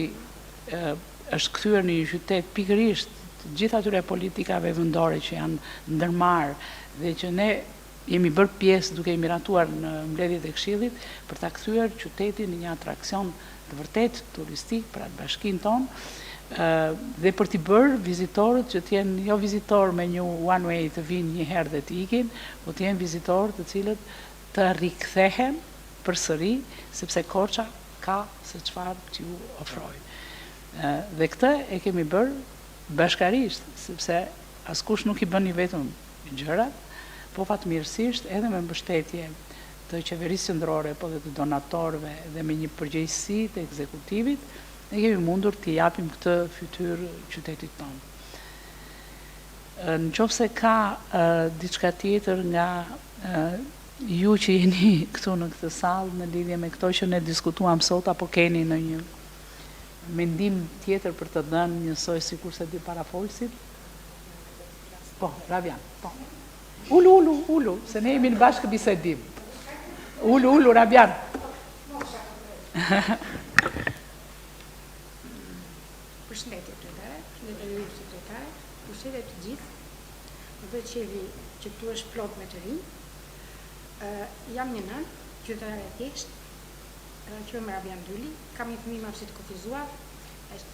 është kthyer në një qytet pikërisht të gjitha atyre politikave vendore që janë ndërmarrë dhe që ne jemi bërë pjesë duke i miratuar në mbledhjet e Këshillit për ta kthyer qytetin në një atraksion të vërtet turistik për atë bashkinë tonë dhe për t'i bërë vizitorët që t'jenë jo vizitorë me një one way të vinë një herë dhe t'ikin, po t'jenë vizitorë të cilët të rikthehen përsëri sepse Korça ka se çfarë t'ju ofrojë. Dhe këtë e kemi bërë bashkarisht, sepse askush nuk i bëni vetëm gjërat, po fatmirësisht edhe me mbështetje të qeverisë qendrore, po dhe të donatorëve dhe me një përgjegjësi të ekzekutivit, ne kemi mundur t'i japim këtë fytyrë qytetit tonë. Nëse ka diçka tjetër nga ju që jeni këtu në këtë sallë në lidhje me këto që ne diskutuam sot, apo keni në një mendim tjetër për të dhënë njësoj sikur se dy parafolsit? Po, Ravian, po. Ulu, se ne jemi në bashkë bisedim. Ulu, Rabian. Përshëndetje kryetare, përshëndetje ju sekretare, përshëndetje të gjithë. Më dhe qevi që këtu është plot me të rinj. Jam një nën, qytetare e thjesht, quhem Rabian Dyli, kam një fëmijë mjaftë të kufizuar,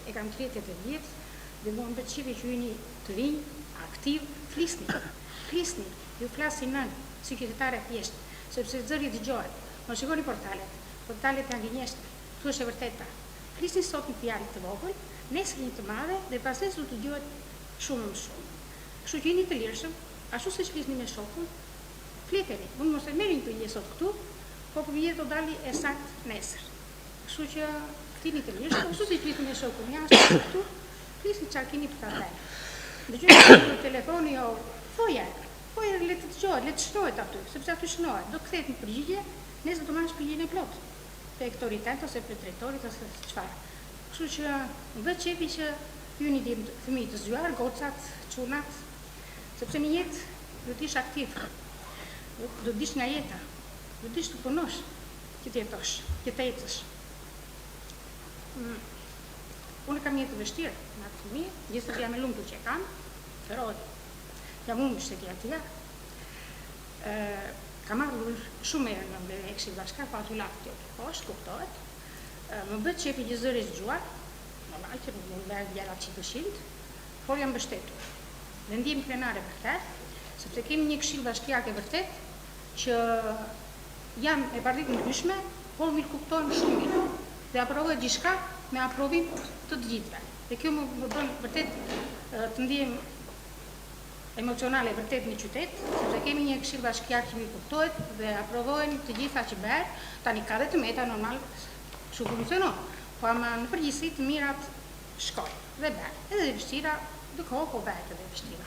e kam 38 vjet, dhe më bëhet qevi që jeni të rinj, aktiv, flisni, ju flasin nën, si qytetare thjesht, sepse zëri dëgjohet. Më shikoni portalet janë gënjeshtra, këtu është e vërteta. Flisni sot një fjalë të vogël, nesër një të madhe dhe pastaj do të dëgjohet shumë më shumë. Kështu që jeni të lirshëm, ashtu siç flisni me shokun, fleteni. Unë mos e merrin të je sot këtu, po përvije do dali e sakt nesër. Kështu që flisni të lirshëm, ashtu siç flisni me shokun jashtë këtu, flisni çfarë keni për ta thënë. Dëgjoni në telefoni o foja le të dëgjohet, le të shnohet aty, sepse aty shnohet, do kthehet në përgjigje, nesër do marrësh përgjigjen e plotë. Te autoritet ose për drejtorit ose çfarë. Kështu që më bëhet qefi që ju një fëmijë të zgjuar, gocat, çunat, sepse në jetë do të ish aktiv, do të dish nga jeta, do të dish të punosh, që të jetosh, që të ecësh. Unë kam jetë të vështirë në atë fëmijë, gjithsesi jam e lumtur që e kam, rroj. Jam unë shtetia tia. Kam ardhur shumë herë në mbledhje e Këshillit Bashkiak, pa aty lart kjo poshtë, kuptohet. Më bëhet qefi që zëri zgjuar, normal që nuk mund bëhet gjëra 100%, por jam mbështetur. Dhe ndihem krenare për këtë, sepse kemi një Këshill Bashkiak e vërtet që jam e partitë ndryshme, por mirë kuptojmë shumë mirë. Dhe aprovohet gjithçka me aprovim të gjithëve. Dhe kjo më bën vërtet të ndihem emocionale vërtet në qytet, sepse kemi një Këshill Bashkiak që mi kuptohet dhe aprovohen të gjitha që bëhet. Tani ka dhe të meta normal, kështu funksionon. Po ama në përgjithësi të mirat shkojnë dhe bëjnë. Edhe dhe vështira, dhe kohë po bëjnë edhe vështira.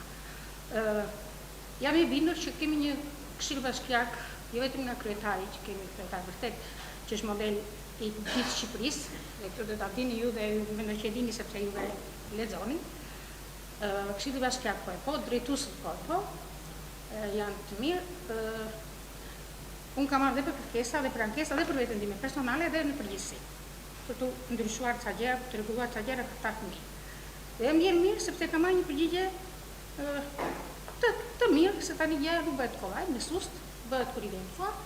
Jam e bindur që kemi një këshill bashkiak, jo vetëm nga kryetari që kemi kryetar vërtet, që është model i gjithë Shqipërisë, dhe këtë do ta dini ju dhe ju mendoj që e dini sepse ju lexoni. Këshilli bashkiak po, drejtuesët po, janë të mirë. Unë kam marrë dhe për kërkesa, dhe për ankesa, dhe për veten time personale dhe në përgjithësi. Për të ndryshuar ca gjëra, për të rregulluar ca gjëra për ta fëmijë. Dhe më vjen mirë sepse kam marrë një përgjigje të mirë, se tani gjëja nuk bëhet kollaj, me sust, bëhet kur i vjen fat,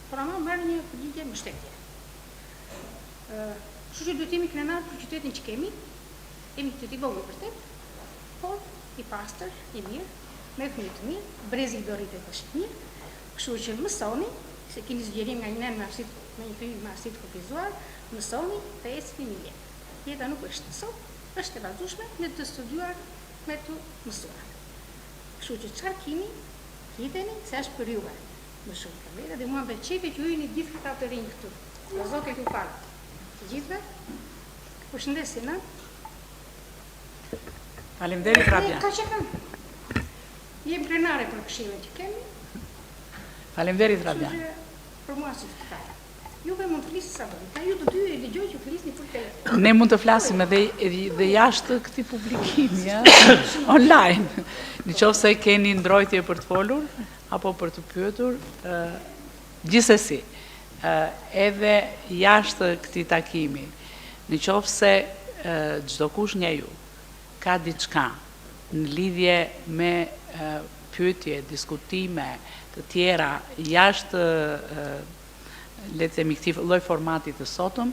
por ama marrë një përgjigje mbështetje. Kështu që duhet jemi krenar për qytetin që kemi qytet i vogël vërtet, por i pastër, i mirë, me fëmijë të mirë, brezi i do rritet është mirë, kështu që mësoni, se keni zgjerim nga një nen me një fëmijë me arsit kufizuar, mësoni të ecë familje. Jeta nuk është sot, është e vazhdueshme me të studiuar, me të mësuar. Kështu që çfarë keni, hiteni se është për juve. Më shumë probleme dhe mua pëlqej që ju jeni gjithë këta të rinj këtu. Dhe Zoti ju fal. Të gjithëve. Përshëndetje, na. Faleminderit Rabia. Ka që kam. Jem krenare për këshillin që kemi. Faleminderit Rabia. Për mua si fitare. Juve mund të flisni sa do. Ju të dy e dëgjoj që flisni për telefon. Ne mund të flasim edhe jashtë këtij publikimi, online. Nëse keni ndrojtje për të folur apo për të pyetur, gjithsesi, edhe jashtë këtij takimi, nëse çdo kush nga ju ka diçka në lidhje me pyetje, diskutime të tjera jashtë le të themi këtij lloj formati të sotëm,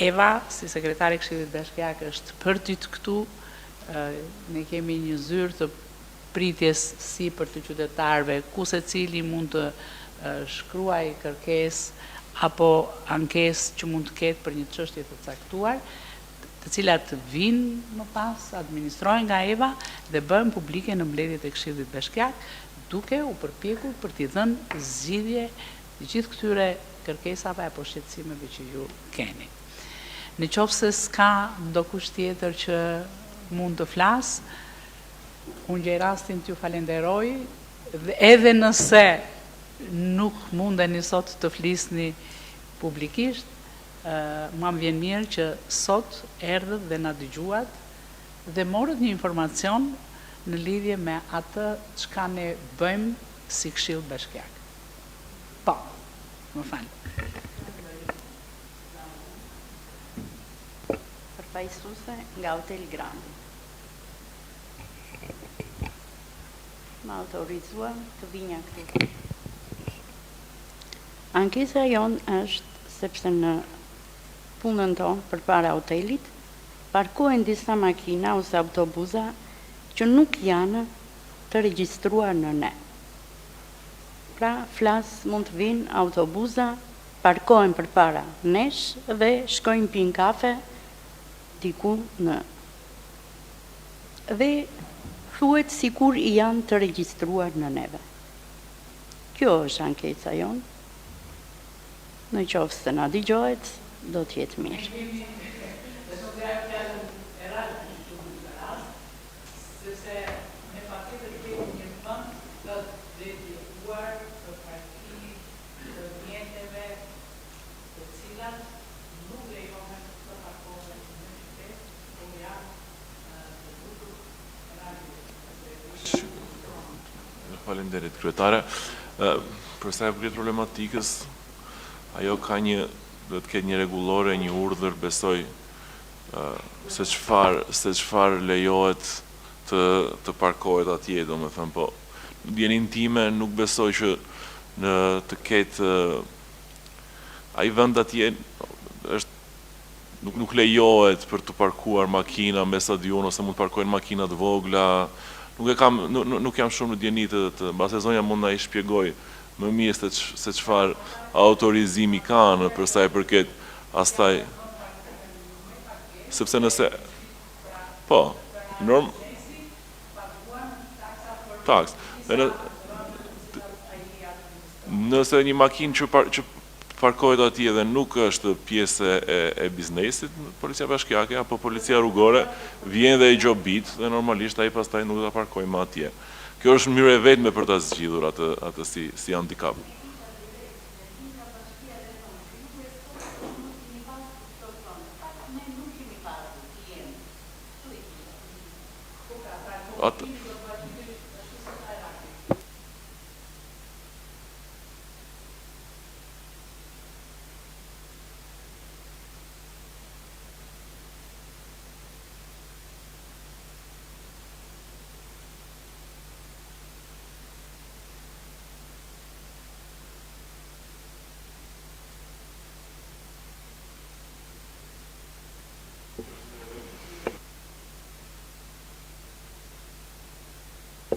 Eva, si sekretari i Këshillit Bashkiak, është për ty këtu. Ne kemi një zyrë të pritjes si për të qytetarëve, ku secili mund të shkruaj kërkesë apo ankesë që mund të ketë për një çështje të caktuar, të cilat vinë më pas, administrohen nga Eva dhe bëhen publike në mbledhjet e Këshillit Bashkiak, duke u përpjekur për t'i dhënë zgjidhje të gjithë këtyre kërkesave apo shqetësimeve që ju keni. Në qoftë se s'ka ndokush tjetër që mund të flas, unë gjej rastin t'ju falenderoj, dhe edhe nëse nuk mundeni sot të flisni publikisht, ma më vjen mirë që sot erdhët dhe na dëgjuat dhe morët një informacion në lidhje me atë çka ne bëjmë si Këshill Bashkiak. Po, më falë. Përfaqësuese nga Hotel Grandi. Ma autorizua të vinja këtu. Ankesa jonë është sepse në punën tonë përpara hotelit parkohen disa makina ose autobuza që nuk janë të regjistruar në ne. Pra, mund të vinë autobuza, parkohen përpara nesh dhe shkojnë pinë kafe diku në. Dhe thuhet sikur i janë të regjistruar në neve. Kjo është ankesa jonë. Në qoftë se na dëgjohet, do të jetë mirë. Faleminderit kryetare. Për sa e përket problematikës, ajo ka do të ketë një rregullore, një urdhër, besoj se çfarë lejohet të parkohet atje, domethënë, po në ndjenin time nuk besoj që në të ketë ai vend atje është nuk lejohet për të parkuar makina me stadion ose mund të parkojnë makina të vogla. Nuk jam shumë në djeni të mbase zonja mund na i shpjegoj më mirë se çfarë autorizimi ka në për sa i përket asaj. Sepse nëse po, taks. Nëse një makinë që parkohet atje dhe nuk është pjesë e biznesit, policia bashkiake apo policia rrugore vjen dhe e gjobit dhe normalisht ai pastaj nuk do ta parkojë më atje. Kjo është mënyrë e vetme për ta zgjidhur atë si handicap.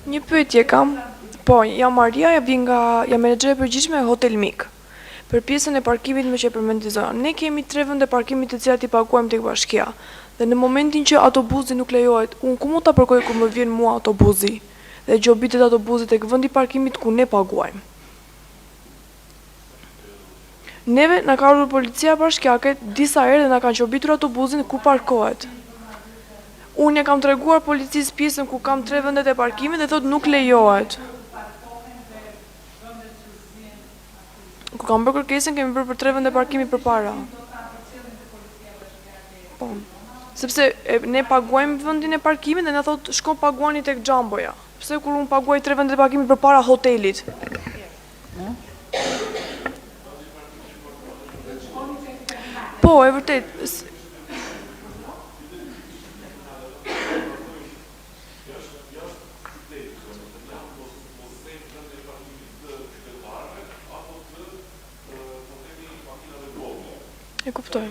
Një pyetje kam, po, jam Maria, jam menaxhere e përgjithshme e Hotel Mik. Për pjesën e parkimit më që e përmendizoj, ne kemi 3 vende parkimit të cilat i paguajmë tek bashkia. Dhe në momentin që autobusi nuk lejohet, unë ku mund ta përkoj kur më vjen mua autobusi dhe gjobitet autobusit tek vendi parkimit ku ne paguajmë. Neve na ka ardhur policia bashkiake disa herë dhe na kanë gjobitur autobusin ku parkohet. Unë e kam treguar policisë pjesën ku kam 3 vendet e parkimit dhe thotë nuk lejohet. Ku kam bërë kërkesën kemi bërë për 3 vende parkimit përpara. Po. Sepse ne paguajmë vendin e parkimit dhe na thotë shko paguani tek Xhamboja. Pse kur unë paguaj 3 vendet e parkimit përpara hotelit? Po, e vërtet. E kuptoj.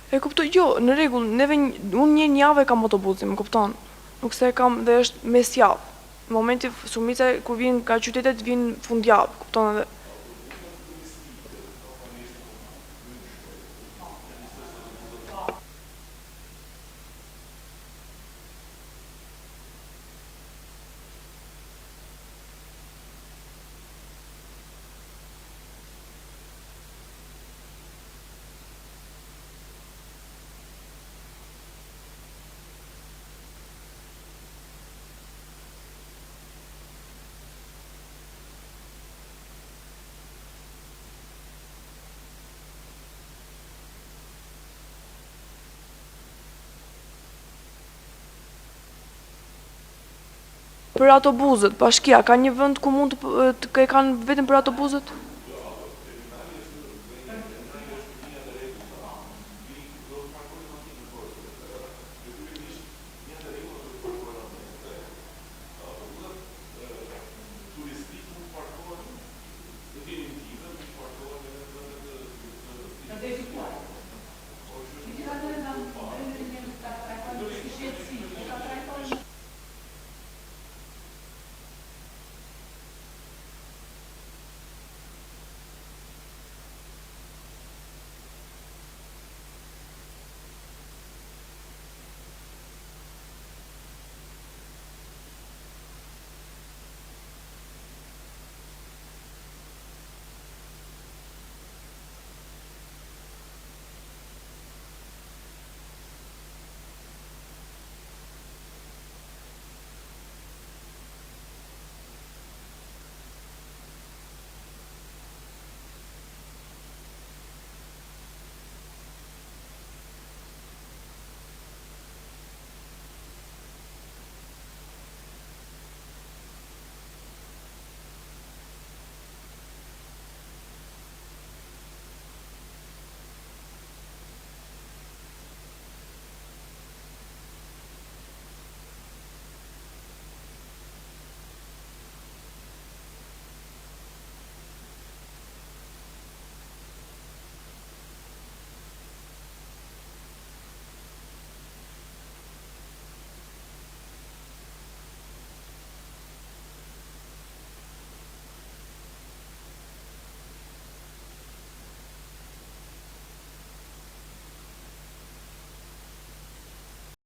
E kuptoj, jo, në rregull, unë një javë kam autobusin, më kupton. Nuk se e kam dhe është mes javë. Në momenti shumica kur vijnë nga qytetet vijnë fundjavë, kupton edhe. Për autobuzët, bashkia ka një vend ku mund të kanë vetëm për autobuzët?